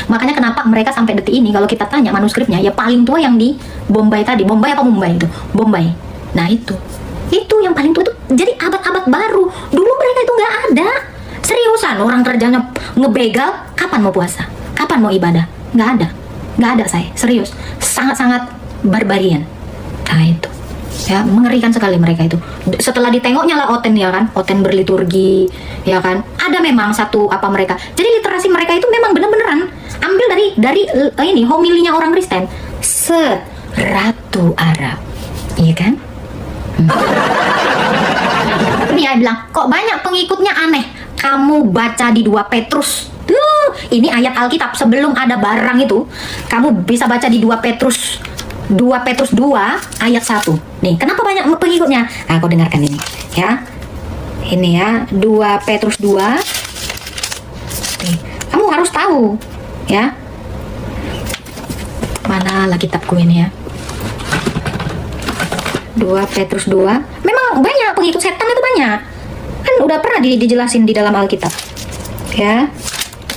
Makanya kenapa mereka sampai detik ini kalau kita tanya manuskripnya, ya paling tua yang di Bombay tadi. Bombay apa Mumbai itu? Bombay. Nah itu yang paling tua itu. Jadi abad-abad baru. Dulu mereka itu nggak ada. Seriusan, orang kerjanya ngebegal. Kapan mau puasa? Kapan mau ibadah? Nggak ada saya. Serius, sangat-sangat barbarian. Nah itu. Ya, mengerikan sekali mereka itu. Setelah ditengoknya lah Oten ya kan, Oten berliturgi ya kan. Ada memang satu mereka. Jadi literasi mereka itu memang bener-beneran ambil dari ini homilinya orang Kristen. Ratu Arab. Iya kan? Dia bilang, kok banyak pengikutnya, aneh. Kamu baca di 2 Petrus. Ini ayat Alkitab sebelum ada barang itu. Kamu bisa baca di 2 Petrus 2 ayat 1. Nih, kenapa banyak pengikutnya? Nah, kau dengarkan ini, ya. Ini ya, 2 Petrus 2. Nih, kamu harus tahu, ya. Mana lah kitabku ini ya. 2 Petrus 2. Memang banyak pengikut setan itu banyak. Kan udah pernah dijelasin di dalam Alkitab. Ya.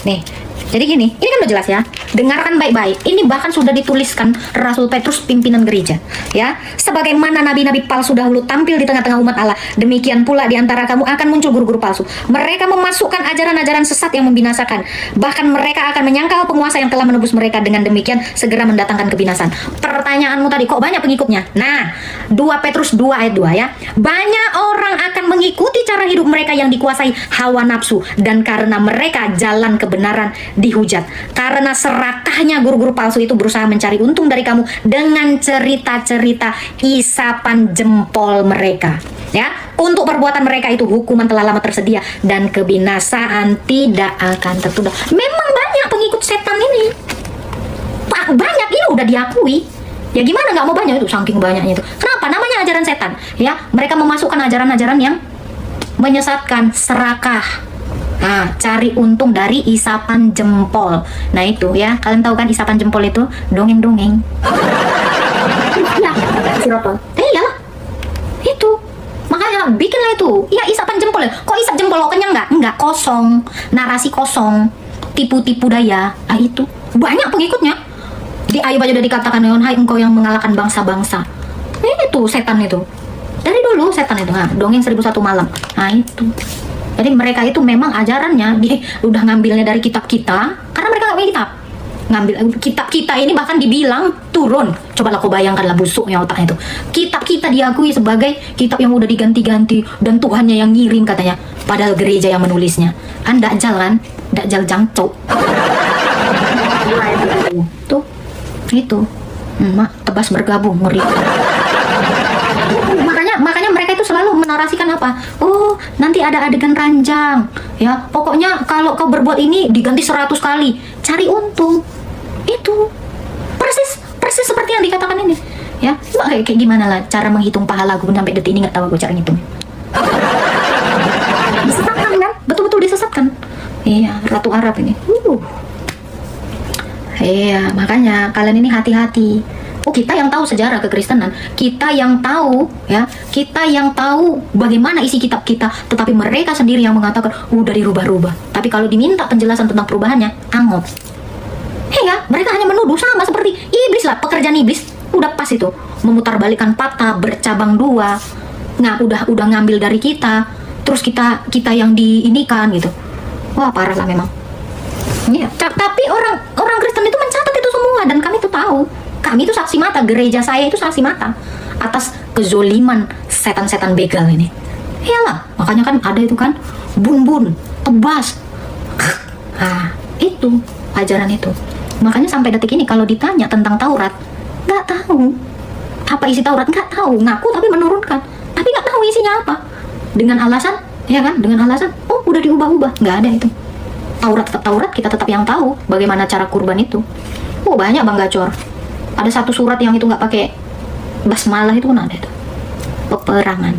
Nih, jadi gini, ini kan udah jelas ya. dengarkan baik-baik. Ini bahkan sudah dituliskan Rasul Petrus, pimpinan gereja. Ya, sebagaimana nabi-nabi palsu dahulu tampil di tengah-tengah umat Allah, demikian pula di antara kamu akan muncul guru-guru palsu. Mereka memasukkan ajaran-ajaran sesat yang membinasakan. Bahkan mereka akan menyangkal penguasa yang telah menebus mereka, dengan demikian segera mendatangkan kebinasan. Pertanyaanmu tadi, kok banyak pengikutnya? Nah, 2 Petrus 2 ayat 2 ya. Banyak orang akan mengikuti cara hidup mereka yang dikuasai hawa nafsu, dan karena mereka jalan kebenaran dihujat. Karena serakahnya guru-guru palsu itu berusaha mencari untung dari kamu dengan cerita-cerita isapan jempol mereka. Ya, untuk perbuatan mereka itu hukuman telah lama tersedia dan kebinasaan tidak akan tertunda. Memang banyak pengikut setan ini. Banyak, ini udah diakui. Ya gimana nggak mau banyak, itu saking banyaknya itu. Kenapa? Namanya ajaran setan. Ya, mereka memasukkan ajaran-ajaran yang menyesatkan, serakah. Nah, cari untung dari isapan jempol. Nah itu ya, kalian tahu kan isapan jempol itu dongeng-dongeng. Ya, sirotol. Iyalah, itu. Makanya bikinlah itu. Ya isapan jempol. Kok isap jempol kok kenyang nggak? Nggak, kosong. Narasi kosong. Tipu-tipu daya. Nah itu. Banyak pengikutnya. Di Ayub aja udah dikatakan, hai engkau yang mengalahkan bangsa-bangsa. Itu setan itu. Dari dulu setan itu. Nah, dongeng 1001 malam. Nah itu. Jadi mereka itu memang ajarannya udah ngambilnya dari kitab kita, karena mereka nggak punya kitab. Ngambil kitab kita ini bahkan dibilang turun. Coba lah kau bayangkanlah busuknya otaknya itu. Kitab kita diakui sebagai kitab yang udah diganti-ganti dan Tuhannya yang ngirim katanya. Padahal gereja yang menulisnya. Dajjal kan? Dajjal jangcok. Tuh, itu. Tebas bergabung, ngeri. Makanya mereka itu selalu menarasikan apa? Oh, nanti ada adegan ranjang. Ya, pokoknya kalau kau berbuat ini diganti 100 kali. Cari untung. Itu persis seperti yang dikatakan ini. Ya, kayak gimana lah cara menghitung pahala gue sampai detik ini nggak tahu gue cara ngitung. Disesatkan kan? Betul-betul disesatkan. Iya, Ratu Arab ini. Iya, makanya kalian ini hati-hati. Oh, kita yang tahu sejarah kekristenan, kita yang tahu ya, kita yang tahu bagaimana isi kitab kita, tetapi mereka sendiri yang mengatakan udah dirubah-rubah. Tapi kalau diminta penjelasan tentang perubahannya, angop. Ya, mereka hanya menuduh, sama seperti iblis lah, pekerjaan iblis. Udah pas itu, memutarbalikkan patah, bercabang dua. Nah, udah ngambil dari kita, terus kita yang diinikan gitu. Wah, parah lah memang. Ya, tapi orang Kristen itu mencatat itu semua, dan kami tuh tahu. Kami itu saksi mata, gereja saya itu saksi mata atas kezoliman setan-setan begal ini. Iyalah, makanya kan ada itu kan, bun-bun, tebas. Itu ajaran itu. Makanya sampai detik ini kalau ditanya tentang Taurat, nggak tahu. Apa isi Taurat? Nggak tahu. Ngaku tapi menurunkan. Tapi nggak tahu isinya apa. Dengan alasan, ya kan? Dengan alasan, oh udah diubah-ubah. Nggak ada itu. Taurat tetap Taurat, kita tetap yang tahu bagaimana cara kurban itu. Oh banyak Bang Gacor. Ada satu surat yang itu nggak pakai basmalah, itu kan ada itu. Peperangan.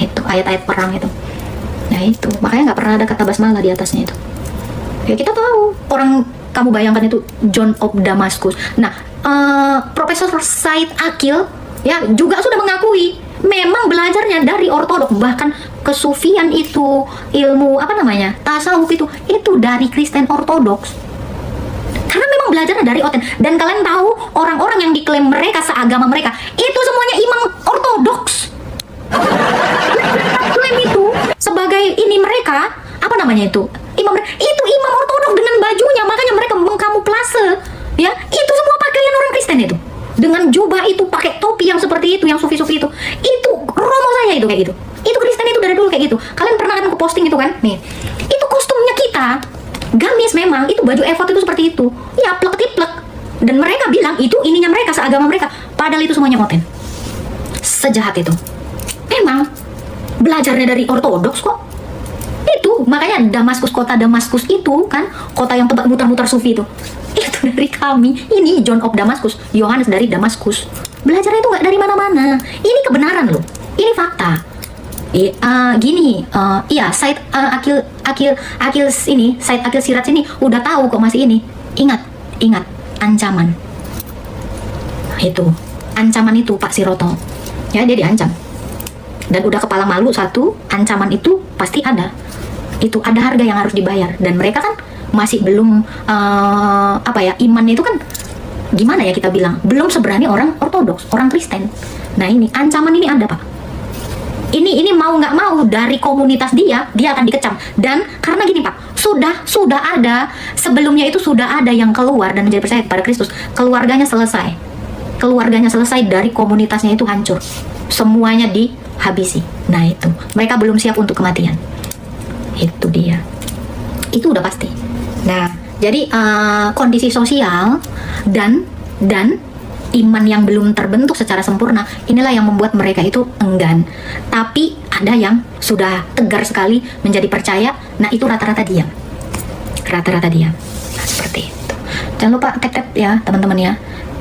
Itu ayat-ayat perang itu. Nah itu, makanya nggak pernah ada kata basmalah di atasnya itu. Ya kita tahu. Orang, kamu bayangkan itu John of Damascus. Nah, Profesor Said Akil ya juga sudah mengakui memang belajarnya dari ortodok, bahkan kesufian itu, ilmu apa namanya, tasawuf itu dari Kristen ortodoks. Karena memang belajarnya dari oten. Dan kalian tahu orang-orang yang diklaim mereka seagama mereka itu semuanya imam ortodoks. Klaim itu sebagai ini mereka apa namanya itu, imam itu imam ortodoks dengan bajunya, makanya mereka mengkamuflase ya, itu semua pakaian orang Kristen itu, dengan jubah itu, pakai topi yang seperti itu, yang sufi-sufi itu romo saya itu kayak gitu. Itu Kristen itu dari dulu kayak gitu. Kalian pernah kan aku posting itu kan, nih itu kostumnya kita, gamis memang, itu baju efod itu seperti itu ya, plek-tiplek. Dan mereka bilang itu ininya mereka, seagama mereka, padahal itu semuanya oten. Sejahat itu. Emang belajarnya dari ortodoks kok. Itu makanya Damaskus, kota Damaskus itu kan kota yang tempat muter-muter sufi itu dari kami. Ini John of Damascus, Yohanes dari Damaskus. Belajarnya itu nggak dari mana-mana. Ini kebenaran loh, ini fakta. Iya, Said Akil ini, Said Akil Siraj ini udah tahu kok masih ini. Ingat ancaman. Itu ancaman itu Pak Siroto. Ya, dia diancam. Dan udah kepala malu satu, ancaman itu pasti ada. Itu ada harga yang harus dibayar, dan mereka kan masih belum apa ya, imannya itu kan gimana ya kita bilang, belum seberani orang Ortodoks, orang Kristen. Nah ini ancaman ini ada Pak. Ini mau nggak mau dari komunitas dia akan dikecam. Dan karena gini Pak, sudah ada sebelumnya itu, sudah ada yang keluar dan menjadi percaya kepada Kristus, keluarganya selesai dari komunitasnya itu hancur, semuanya dihabisi. Nah itu mereka belum siap untuk kematian, itu dia, itu udah pasti. Nah jadi kondisi sosial dan iman yang belum terbentuk secara sempurna, inilah yang membuat mereka itu enggan. Tapi ada yang sudah tegar sekali menjadi percaya. Nah itu rata-rata diam. Nah, seperti itu. Jangan lupa tap ya teman-teman ya.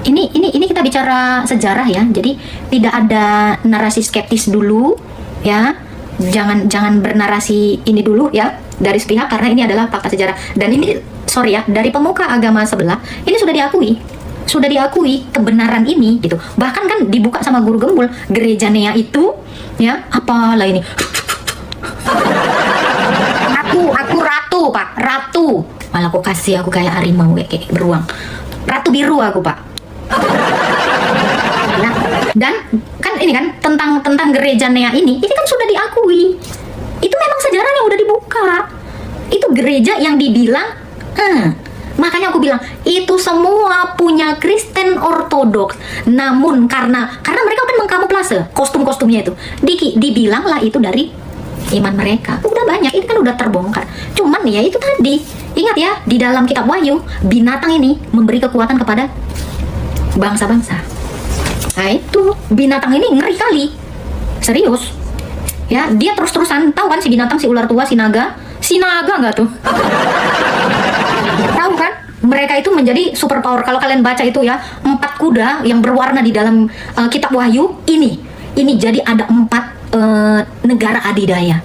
Ini kita bicara sejarah ya. Jadi tidak ada narasi skeptis dulu ya. Jangan bernarasi ini dulu ya dari sepihak, karena ini adalah fakta sejarah. Dan ini sorry ya, dari pemuka agama sebelah ini sudah diakui kebenaran ini gitu. Bahkan kan dibuka sama guru gembul gereja Nea itu ya, apalah ini. Aku ratu Pak, ratu. Malah kok kasih aku kayak harimau kayak beruang. Ratu biru aku Pak. Nah, dan kan ini kan tentang gereja Nea ini kan sudah diakui. Itu memang sejarahnya udah dibuka. Itu gereja yang dibilang makanya aku bilang itu semua punya Kristen Ortodoks. Namun karena mereka kan mengkamuflase kostum-kostumnya itu, dibilanglah itu dari iman mereka. Udah banyak, ini kan udah terbongkar. Cuman ya itu tadi, ingat ya, di dalam kitab Wahyu, binatang ini memberi kekuatan kepada bangsa-bangsa. Nah itu binatang ini ngeri kali, serius ya. Dia terus-terusan, tahu kan si binatang, si ular tua, si naga nggak tuh? Tahu kan? Mereka itu menjadi super power. Kalau kalian baca itu ya, 4 kuda yang berwarna di dalam kitab Wahyu ini jadi ada 4 negara adidaya.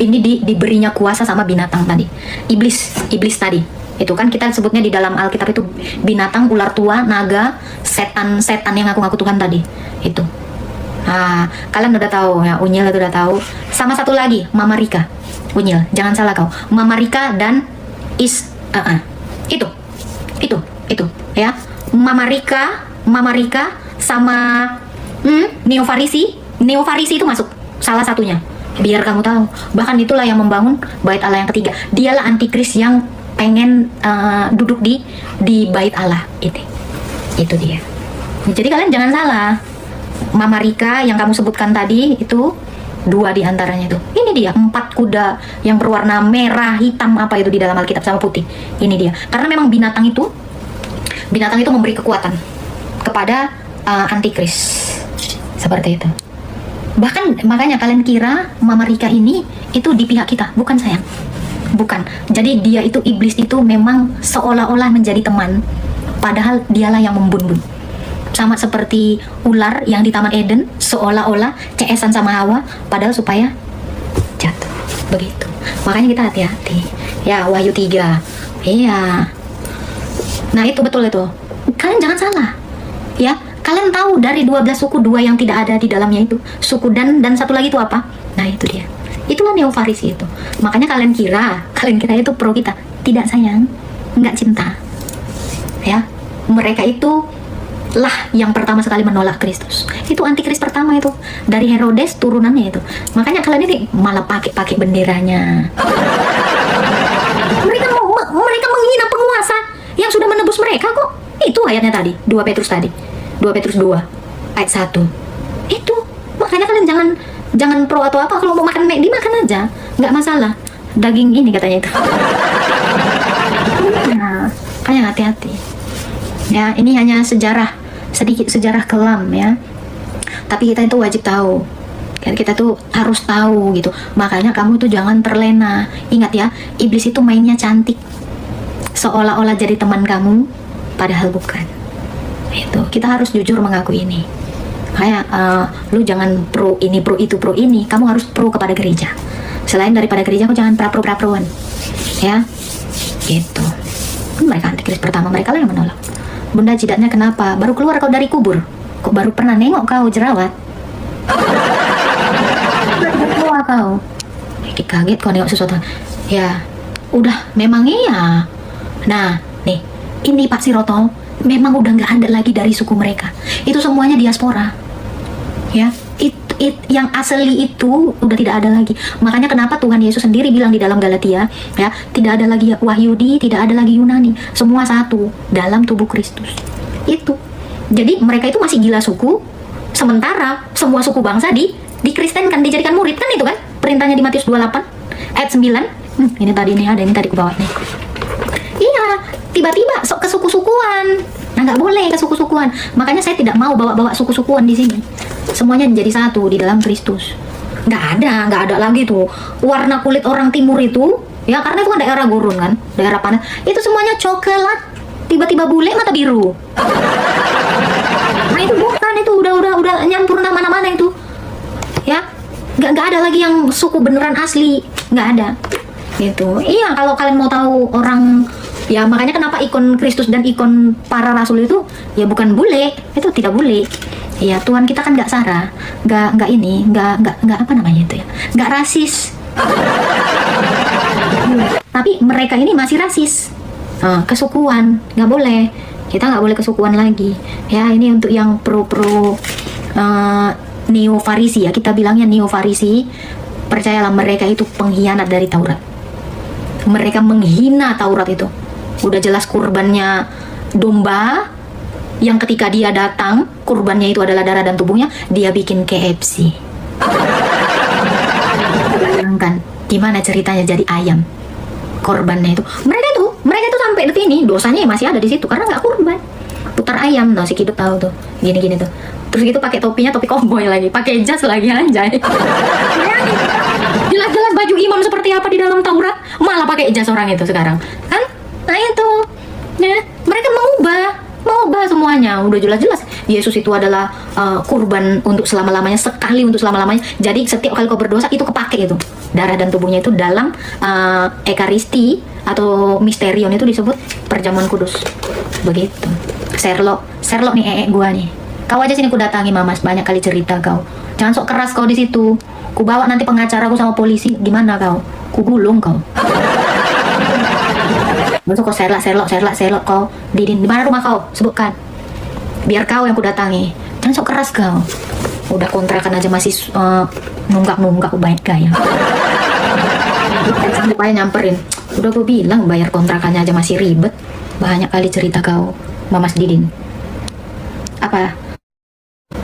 Ini diberinya kuasa sama binatang tadi, iblis tadi. Itu kan kita sebutnya di dalam Alkitab itu binatang, ular tua, naga, setan yang ngaku-ngaku Tuhan tadi. Itu. Nah, kalian udah tahu ya, Unyil itu udah tahu. Sama satu lagi, Mama Rika. Unyil, jangan salah kau. Mama Rika dan itu ya. Mama Rika sama Neo Farisi itu masuk salah satunya. Biar kamu tahu, bahkan itulah yang membangun bait Allah yang ketiga. Dialah antikris yang pengen duduk di bait Allah itu dia. Jadi kalian jangan salah. Mama Rika yang kamu sebutkan tadi itu 2 diantaranya itu. Ini dia 4 kuda yang berwarna merah, hitam apa itu di dalam Alkitab sama putih. Ini dia. Karena memang binatang itu memberi kekuatan kepada antikris. Seperti itu. Bahkan makanya kalian kira Mama Rika ini itu di pihak kita, bukan sayang. Bukan. Jadi dia itu, iblis itu memang seolah-olah menjadi teman, padahal dialah yang membunuh. Sama seperti ular yang di Taman Eden, seolah-olah CS-an sama Hawa, padahal supaya jatuh. Begitu. Makanya kita hati-hati. Ya, Wahyu 3. Iya. Nah, itu betul itu. Kalian jangan salah. Ya, kalian tahu dari 12 suku 2 yang tidak ada di dalamnya itu. Suku Dan satu lagi itu apa? Nah, itu dia. Itulah Neo Farisi itu. Makanya kalian kira itu pro kita. Tidak sayang. Enggak cinta. Ya. Mereka itu lah yang pertama sekali menolak Kristus. Itu antikris pertama itu, dari Herodes turunannya itu. Makanya kalian ini malah pakai benderanya. Mereka menghina penguasa yang sudah menebus mereka kok. Itu ayatnya tadi, 2 Petrus 2 ayat 1. Itu. Makanya kalian jangan pro atau apa. Kalau mau makan McD makan aja, nggak masalah. Daging ini katanya itu. Nah, kalian hati-hati. Ya, ini hanya sedikit sejarah kelam ya. Tapi kita itu wajib tahu. Kita tuh harus tahu gitu. Makanya kamu tuh jangan terlena. Ingat ya, iblis itu mainnya cantik. Seolah-olah jadi teman kamu, padahal bukan. Itu kita harus jujur mengakui ini. Kayak lu jangan pro ini, pro itu, pro ini. Kamu harus pro kepada gereja. Selain daripada gereja, kau jangan pra-pro-pra-proan. Ya, gitu. Mereka antikris pertama, mereka lah yang menolak. Bunda, jidatnya kenapa? Baru keluar kau dari kubur. Kok baru pernah nengok kau jerawat? Keluar kau. Kaget kau nengok sesuatu. Ya, udah memang iya. Nah, nih, ini Pak Siroto memang udah nggak ada lagi dari suku mereka. Itu semuanya diaspora. Ya, yang asli itu udah tidak ada lagi. Makanya kenapa Tuhan Yesus sendiri bilang di dalam Galatia, ya, tidak ada lagi Wahyudi, tidak ada lagi Yunani, semua satu dalam tubuh Kristus. Itu. Jadi mereka itu masih gila suku, sementara semua suku bangsa dikristenkan, dijadikan murid, kan itu kan perintahnya di Matius 28 ayat 9. Ini tadi nih, ada ini tadi ku bawa nih. Iya, tiba-tiba sok ke suku-sukuan. Nah, nggak boleh ke suku-sukuan. Makanya saya tidak mau bawa-bawa suku-sukuan di sini. Semuanya menjadi satu di dalam Kristus. Nggak ada lagi tuh warna kulit orang timur itu, ya, karena itu kan daerah gurun kan, daerah panas. Itu semuanya coklat, tiba-tiba bule mata biru. Nah, itu bukan, itu udah nyampur nama-nama itu. Ya, nggak ada lagi yang suku beneran asli, nggak ada. Gitu. Iya, kalau kalian mau tahu orang, ya makanya kenapa ikon Kristus dan ikon para rasul itu ya bukan bule, itu tidak bule. Ya, Tuhan kita kan nggak sara, nggak apa namanya itu ya, nggak rasis. Tapi mereka ini masih rasis, kesukuan, nggak boleh. Kita nggak boleh kesukuan lagi. Ya, ini untuk yang pro neo Farisi, ya, kita bilangnya neo Farisi. Percayalah, mereka itu pengkhianat dari Taurat. Mereka menghina Taurat itu. Udah jelas kurbannya domba, yang ketika dia datang, kurbannya itu adalah darah dan tubuhnya, dia bikin KFC. Bayangkan gimana ceritanya jadi ayam korbannya itu. Mereka itu sampai detik ini dosanya masih ada di situ karena nggak kurban. Putar ayam, no, si Kidut tahu tuh, gini tuh. Terus gitu pakai topinya topi koboi lagi, pakai jas lagi, anjay. Jelas-jelas baju imam seperti apa di dalam Taurat, malah pakai jas orang itu sekarang, kan? Nah itu, ya, mereka mengubah semuanya. Udah jelas-jelas Yesus itu adalah kurban untuk selama-lamanya, sekali untuk selama-lamanya. Jadi setiap kali kau berdosa itu kepake itu darah dan tubuhnya itu dalam Ekaristi atau Misterion itu disebut perjamuan kudus. Begitu. Sherlock nih gua nih. Kau aja sini ku datangi Mamas, banyak kali cerita kau. Jangan sok keras kau di situ. Ku bawa nanti pengacara ku sama polisi, gimana kau? Ku gulung kau. Besok kau Sherlock kau. Didin, di mana rumah kau? Sebutkan. Biar kau yang ku datangi. Jangan sok keras kau. Udah kontrakan aja masih nunggak baik gaya. Sampai nyamperin. Udah gue bilang bayar kontrakannya aja masih ribet. Banyak kali cerita kau, Mamas Didin. Apa?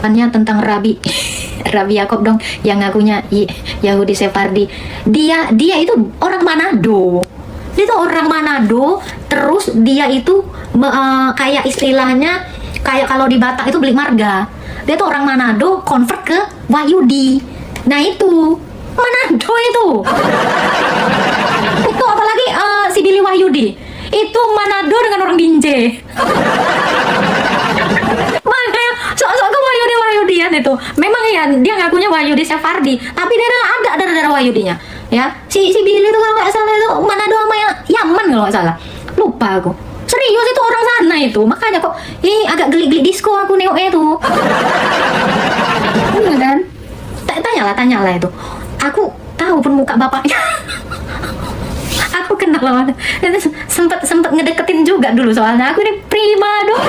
Tanya tentang Rabi Yakob dong, yang ngakunya Yahudi Sefardi. Dia itu orang Manado. Dia itu orang Manado. Terus dia itu kayak istilahnya kayak kalau di Batak itu beli marga. Dia tuh orang Manado convert ke Wahyudi. Nah itu Manado itu. Itu apalagi si Billy Wahyudi. Itu Manado dengan orang Binjai. Makanya sok-sok ke Wahyudian itu. Memang ya dia ngakunya Wahyudi Sefardi, tapi dia ada darah Wahyudinya. Ya, si Billy itu kalau nggak salah itu Manado sama Yaman kalau nggak salah. Lupa aku. Serius itu orang sana itu. Makanya kok agak geli-geli disco aku nengoknya itu. Iya kan? Tanyalah itu. Aku tahu pun muka bapaknya. Aku kenal sama dia. Sempet ngedeketin juga dulu soalnya aku ini prima dong.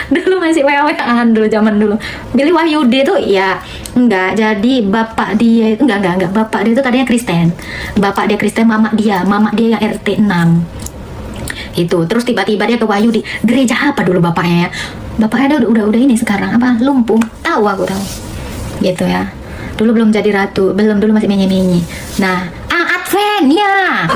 Dulu masih wewean dulu, zaman dulu. Billy Wahyudi tuh ya enggak, jadi bapak dia itu enggak, bapak dia itu tadinya Kristen. Bapak dia Kristen, mama dia yang RT 6. Itu terus tiba-tiba dia ke Wahyudi. Gereja apa dulu bapaknya ya? Bapaknya udah ini sekarang apa? Lumpuh. Tahu aku tahu. Gitu ya. Dulu belum jadi ratu, dulu masih menye-menye. Nah, Advent ya.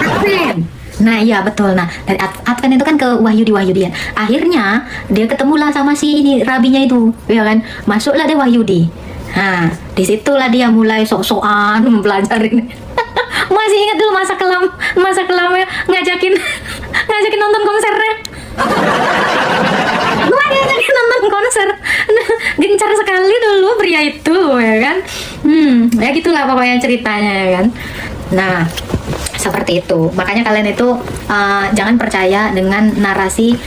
Advent. Nah iya betul. Nah dari Advent itu kan ke Wahyudian. Akhirnya dia ketemulah sama si ini rabinya itu, ya kan. Masuklah dia Wahyudi. Nah disitulah dia mulai sok-sokan mempelajarin. Masih ingat dulu masa kelamnya ngajakin nonton konsernya. Gue ngajakin nonton konser. Nah, gencar sekali dulu pria itu, ya kan. Ya gitulah pokoknya ceritanya, ya kan. Nah Seperti itu. Makanya kalian itu jangan percaya dengan narasi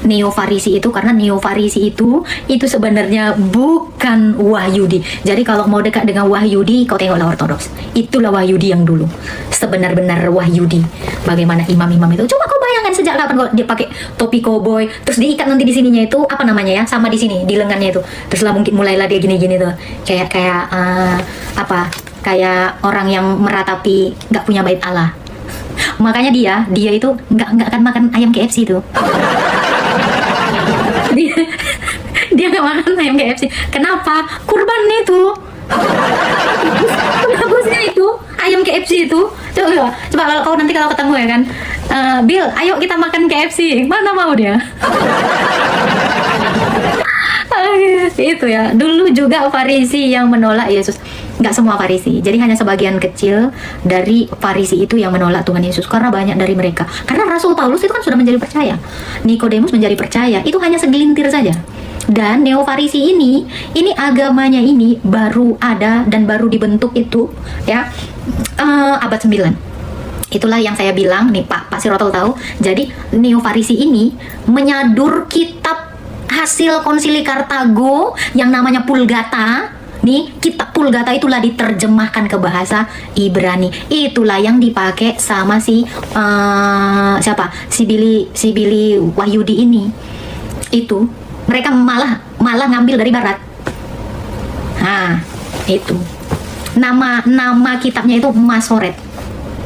Neo-Farisi itu, karena Neo-Farisi itu sebenarnya bukan Wahyudi. Jadi kalau mau dekat dengan Wahyudi, kau tengoklah Ortodoks. Itulah Wahyudi yang dulu. Sebenar-benar Wahyudi. Bagaimana imam-imam itu? Coba kau bayangkan sejak kapan kok dia pakai topi koboi, terus diikat nanti di sininya itu apa namanya ya? Sama di sini, di lengannya itu. Terus lah mungkin mulailah dia gini-gini tuh. Kayak kayak orang yang meratapi nggak punya bait Allah. Makanya dia itu nggak akan makan ayam KFC itu. dia nggak makan ayam KFC. Kenapa? Kurbannya itu. Bagusnya itu ayam KFC itu. Coba kalau nanti kalau ketemu ya kan, Bill, ayo kita makan KFC. Mana mau dia? Itu ya. Dulu juga Farisi yang menolak Yesus. Nggak semua Farisi, jadi hanya sebagian kecil dari Farisi itu yang menolak Tuhan Yesus, karena banyak dari mereka, karena Rasul Paulus itu kan sudah menjadi percaya, Nikodemus menjadi percaya, itu hanya segelintir saja. Dan Neo-Farisi ini agamanya ini baru ada dan baru dibentuk itu ya abad 9. Itulah yang saya bilang nih, Pak Sirotol tahu. Jadi Neo-Farisi ini menyadur kitab hasil konsili Kartago yang namanya Vulgata. Nih, kitab Vulgata itulah diterjemahkan ke bahasa Ibrani. Itulah yang dipakai sama si Billy Wahyudi ini. Itu mereka malah ngambil dari barat. Nah, itu. Nama kitabnya itu Masoret.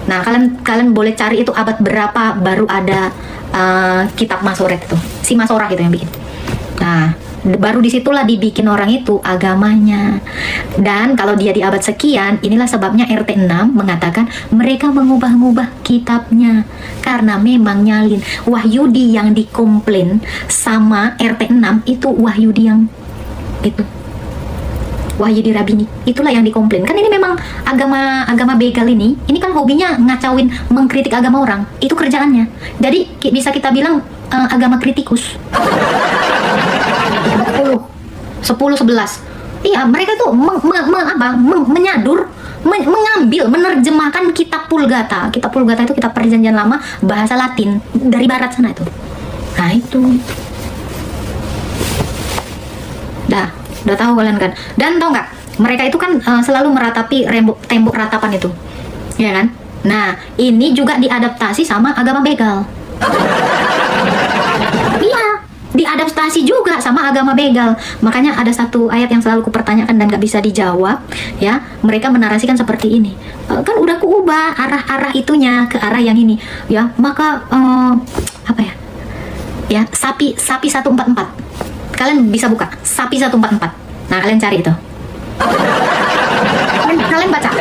Nah, kalian boleh cari itu abad berapa baru ada kitab Masoret itu. Si Masorah itu yang bikin. Nah, baru disitulah dibikin orang itu agamanya. Dan kalau dia di abad sekian, inilah sebabnya RT 6 mengatakan mereka mengubah-ubah kitabnya, karena memang nyalin. Wahyudi yang dikomplain sama RT 6 itu Wahyudi yang itu, Wahyudi Rabini, itulah yang dikomplain. Kan ini memang agama begal ini kan hobinya ngacauin, mengkritik agama orang, itu kerjaannya. Jadi bisa kita bilang agama kritikus. 10, 11. Iya, mereka tuh menyadur, mengambil, menerjemahkan kitab Vulgata. Kitab Vulgata itu kitab Perjanjian Lama bahasa Latin dari barat sana itu. Nah, itu. Udah tahu kalian kan? Dan tahu nggak? Mereka itu kan selalu meratapi tembok ratapan itu. Ya kan? Nah, ini juga diadaptasi sama agama begal. Diadaptasi juga sama agama begal. Makanya ada satu ayat yang selalu kupertanyakan dan gak bisa dijawab ya. Mereka menarasikan seperti ini, kan udah kuubah arah itunya ke arah yang ini ya. Maka apa ya, sapi 144. Kalian bisa buka sapi 144. Nah, kalian cari itu.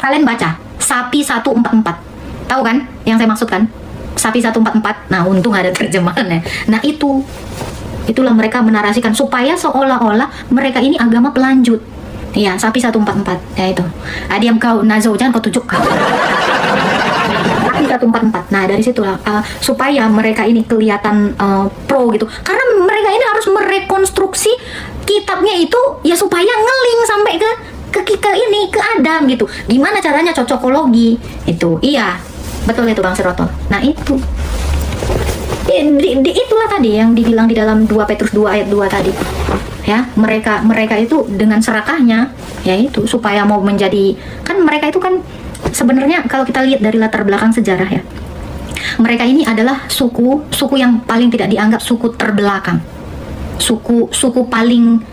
Kalian baca sapi 144. Tahu kan yang saya maksud kan? Sapi 144. Nah, untung ada terjemahannya. Nah, itulah mereka menarasikan supaya seolah-olah mereka ini agama pelanjut. Iya, sapi 144. Ya itu. Diam kau, Nazo, jangan kau tunjukkan. Sapi 144. Nah, dari situlah supaya mereka ini kelihatan pro gitu. Karena mereka ini harus merekonstruksi kitabnya itu ya supaya ngeling sampai ke Adam gitu. Gimana caranya cocokologi itu. Iya, betul itu Bang Sirotol. Nah, itu. Itulah tadi yang dibilang di dalam 2 Petrus 2 ayat 2 tadi ya. Mereka itu dengan serakahnya ya itu supaya mau menjadi, kan mereka itu kan sebenarnya kalau kita lihat dari latar belakang sejarah ya, mereka ini adalah suku yang paling tidak dianggap suku terbelakang, suku paling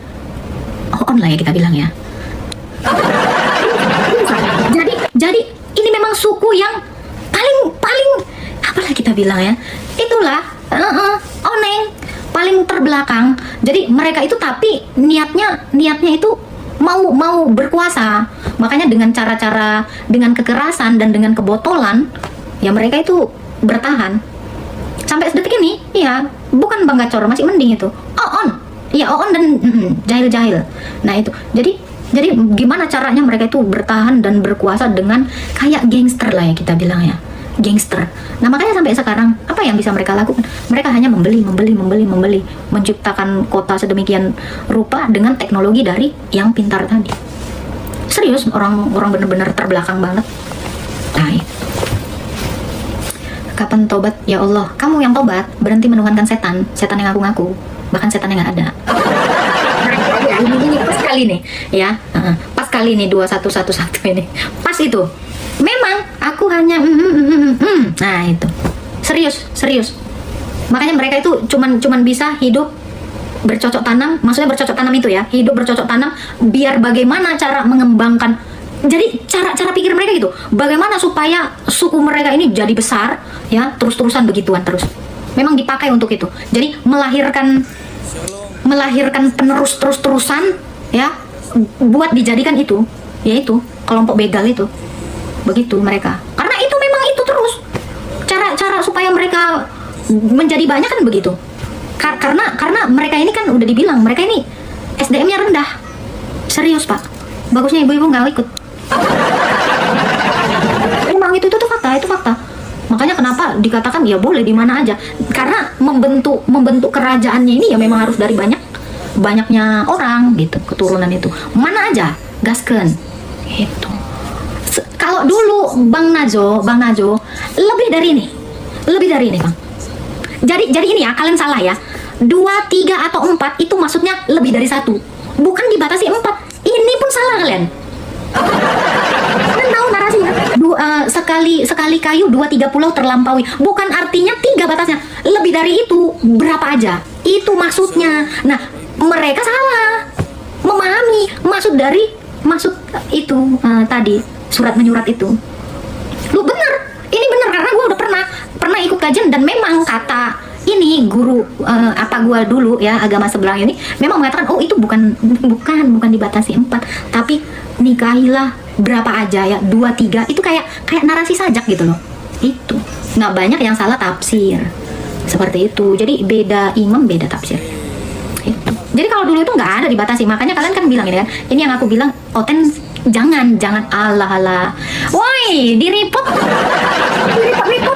on lah ya kita bilang ya. Jadi ini memang suku yang paling apalah kita bilang ya, itulah oneng, paling terbelakang. Jadi mereka itu tapi niatnya itu mau berkuasa. Makanya dengan cara-cara, dengan kekerasan dan dengan kebotolan ya mereka itu bertahan sampai detik ini. Iya, bukan Bang Gacor, masih mending itu Oon dan jahil-jahil. Nah itu jadi gimana caranya mereka itu bertahan dan berkuasa dengan kayak gangster lah ya kita bilang ya, gangster. Nah makanya sampai sekarang apa yang bisa mereka lakukan? Mereka hanya membeli, menciptakan kota sedemikian rupa dengan teknologi dari yang pintar tadi. Serius, orang benar-benar terbelakang banget. Nah, Kapan tobat? Ya Allah, kamu yang tobat, berhenti menuhankan setan, setan yang ngaku-ngaku, bahkan setan yang nggak ada. Ya, ini pas kali nih, ya, pas kali nih 2111 ini, pas itu. Memang aku hanya, nah itu, serius. Makanya mereka itu cuman bisa hidup bercocok tanam, maksudnya bercocok tanam itu ya, hidup bercocok tanam, biar bagaimana cara mengembangkan. Jadi cara pikir mereka gitu, bagaimana supaya suku mereka ini jadi besar, ya, terus-terusan begituan terus. Memang dipakai untuk itu. Jadi melahirkan penerus terus-terusan, ya, buat dijadikan itu, yaitu kelompok begal itu. Begitu mereka. Karena itu memang itu terus. Cara supaya mereka menjadi banyak kan begitu. Karena mereka ini kan udah dibilang, mereka ini SDM-nya rendah. Serius, Pak. Bagusnya ibu-ibu nggak ikut. Emang itu fakta. Makanya kenapa dikatakan ya boleh di mana aja, karena membentuk kerajaannya ini ya memang harus dari banyaknya orang gitu, keturunan itu mana aja gasken gitu. Kalau dulu Bang Najo lebih dari ini Bang. Jadi ini ya, kalian salah ya, 2, 3 atau 4 itu maksudnya lebih dari 1, bukan dibatasi 4. Ini pun salah kalian. Kalian tahu narasinya? Sekali kayu 2-3 pulau terlampaui. Bukan artinya 3 batasnya. Lebih dari itu berapa aja. Itu maksudnya. Nah, mereka salah memahami maksud itu tadi surat menyurat itu. Lu bener. Ini bener karena gue udah pernah ikut kajian, dan memang kata ini guru gua dulu ya, agama sebelah ini memang mengatakan itu bukan dibatasi 4, tapi nikahilah berapa aja ya, 2, 3 itu kayak narasi sajak gitu loh. Itu nggak banyak yang salah tafsir seperti itu. Jadi beda imam beda tafsir itu. Jadi kalau dulu itu nggak ada dibatasi, makanya kalian kan bilang ini kan, ini yang aku bilang jangan ala woi di report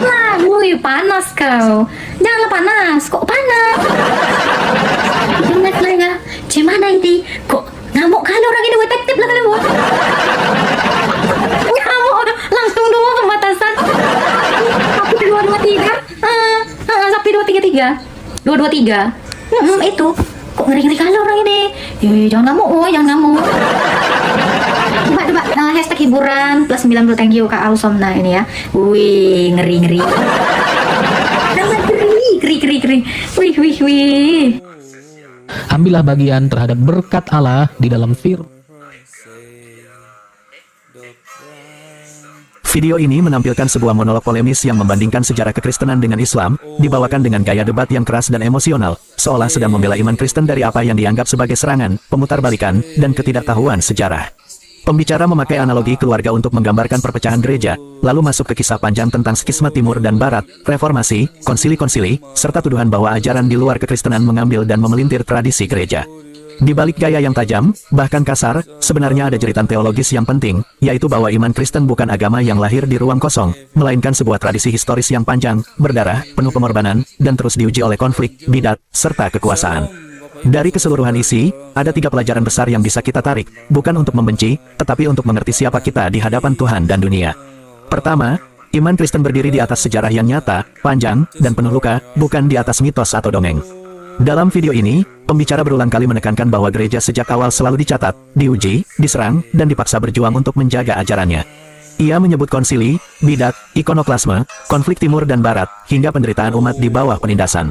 lah, woi panas kau, janganlah panas, kok panas ingat lah ya, gimana ini kok ngamuk kali orang ini, detektif lah kalian buat ngamuk langsung dulu pembatasan sapi 223 sapi 233 itu kok ngeri kali orang ini. Jangan ngamuk. Coba hashtag hiburan plus 90, thank you Kak Ausomna ini ya. Wih, ngeri. Keri. Wih. Ambillah bagian terhadap berkat Allah di dalam firman. Video ini menampilkan sebuah monolog polemis yang membandingkan sejarah kekristenan dengan Islam, dibawakan dengan gaya debat yang keras dan emosional, seolah sedang membela iman Kristen dari apa yang dianggap sebagai serangan, pemutarbalikan, dan ketidaktahuan sejarah. Pembicara memakai analogi keluarga untuk menggambarkan perpecahan gereja, lalu masuk ke kisah panjang tentang skisma timur dan barat, reformasi, konsili-konsili, serta tuduhan bahwa ajaran di luar kekristenan mengambil dan memelintir tradisi gereja. Di balik gaya yang tajam, bahkan kasar, sebenarnya ada jeritan teologis yang penting, yaitu bahwa iman Kristen bukan agama yang lahir di ruang kosong, melainkan sebuah tradisi historis yang panjang, berdarah, penuh pengorbanan, dan terus diuji oleh konflik, bidat, serta kekuasaan. Dari keseluruhan isi, ada 3 pelajaran besar yang bisa kita tarik, bukan untuk membenci, tetapi untuk mengerti siapa kita di hadapan Tuhan dan dunia. Pertama, iman Kristen berdiri di atas sejarah yang nyata, panjang, dan penuh luka, bukan di atas mitos atau dongeng. Dalam video ini, pembicara berulang kali menekankan bahwa gereja sejak awal selalu dicatat, diuji, diserang, dan dipaksa berjuang untuk menjaga ajarannya. Ia menyebut konsili, bidat, ikonoklasme, konflik timur dan barat, hingga penderitaan umat di bawah penindasan.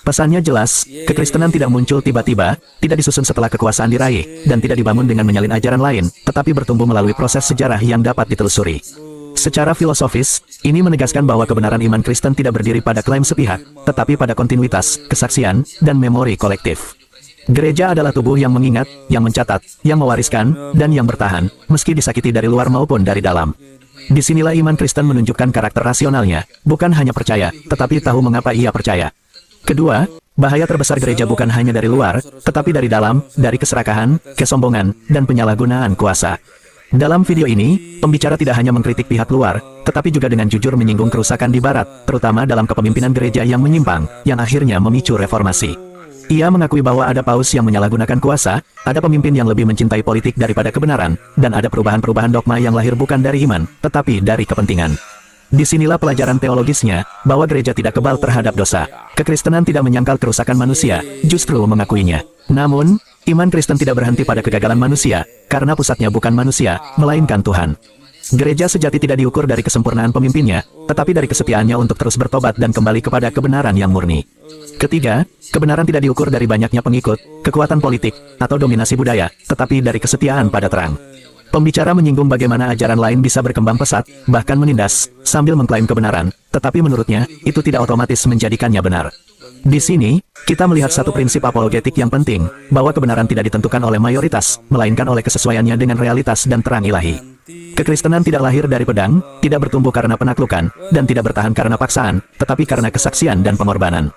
Pesannya jelas, kekristenan tidak muncul tiba-tiba, tidak disusun setelah kekuasaan diraih, dan tidak dibangun dengan menyalin ajaran lain, tetapi bertumbuh melalui proses sejarah yang dapat ditelusuri. Secara filosofis, ini menegaskan bahwa kebenaran iman Kristen tidak berdiri pada klaim sepihak, tetapi pada kontinuitas, kesaksian, dan memori kolektif. Gereja adalah tubuh yang mengingat, yang mencatat, yang mewariskan, dan yang bertahan, meski disakiti dari luar maupun dari dalam. Disinilah iman Kristen menunjukkan karakter rasionalnya, bukan hanya percaya, tetapi tahu mengapa ia percaya. Kedua, bahaya terbesar gereja bukan hanya dari luar, tetapi dari dalam, dari keserakahan, kesombongan, dan penyalahgunaan kuasa. Dalam video ini, pembicara tidak hanya mengkritik pihak luar, tetapi juga dengan jujur menyinggung kerusakan di barat, terutama dalam kepemimpinan gereja yang menyimpang, yang akhirnya memicu reformasi. Ia mengakui bahwa ada paus yang menyalahgunakan kuasa, ada pemimpin yang lebih mencintai politik daripada kebenaran, dan ada perubahan-perubahan dogma yang lahir bukan dari iman, tetapi dari kepentingan. Disinilah pelajaran teologisnya, bahwa gereja tidak kebal terhadap dosa. Kekristenan tidak menyangkal kerusakan manusia, justru mengakuinya. Namun, iman Kristen tidak berhenti pada kegagalan manusia, karena pusatnya bukan manusia, melainkan Tuhan. Gereja sejati tidak diukur dari kesempurnaan pemimpinnya, tetapi dari kesetiaannya untuk terus bertobat dan kembali kepada kebenaran yang murni. Ketiga, kebenaran tidak diukur dari banyaknya pengikut, kekuatan politik, atau dominasi budaya, tetapi dari kesetiaan pada terang. Pembicara menyinggung bagaimana ajaran lain bisa berkembang pesat, bahkan menindas, sambil mengklaim kebenaran, tetapi menurutnya, itu tidak otomatis menjadikannya benar. Di sini, kita melihat satu prinsip apologetik yang penting, bahwa kebenaran tidak ditentukan oleh mayoritas, melainkan oleh kesesuaiannya dengan realitas dan terang ilahi. Kekristenan tidak lahir dari pedang, tidak bertumbuh karena penaklukan, dan tidak bertahan karena paksaan, tetapi karena kesaksian dan pengorbanan.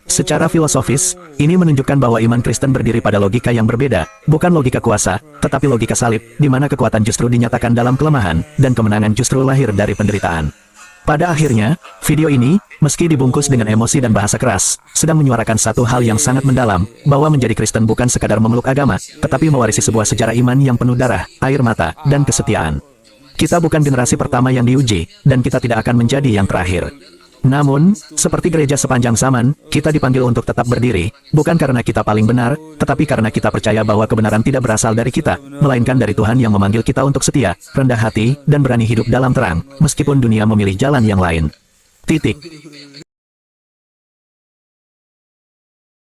Secara filosofis, ini menunjukkan bahwa iman Kristen berdiri pada logika yang berbeda, bukan logika kuasa, tetapi logika salib, di mana kekuatan justru dinyatakan dalam kelemahan, dan kemenangan justru lahir dari penderitaan. Pada akhirnya, video ini, meski dibungkus dengan emosi dan bahasa keras, sedang menyuarakan satu hal yang sangat mendalam, bahwa menjadi Kristen bukan sekadar memeluk agama, tetapi mewarisi sebuah sejarah iman yang penuh darah, air mata, dan kesetiaan. Kita bukan generasi pertama yang diuji, dan kita tidak akan menjadi yang terakhir. Namun, seperti gereja sepanjang zaman, kita dipanggil untuk tetap berdiri, bukan karena kita paling benar, tetapi karena kita percaya bahwa kebenaran tidak berasal dari kita, melainkan dari Tuhan yang memanggil kita untuk setia, rendah hati, dan berani hidup dalam terang, meskipun dunia memilih jalan yang lain. Titik.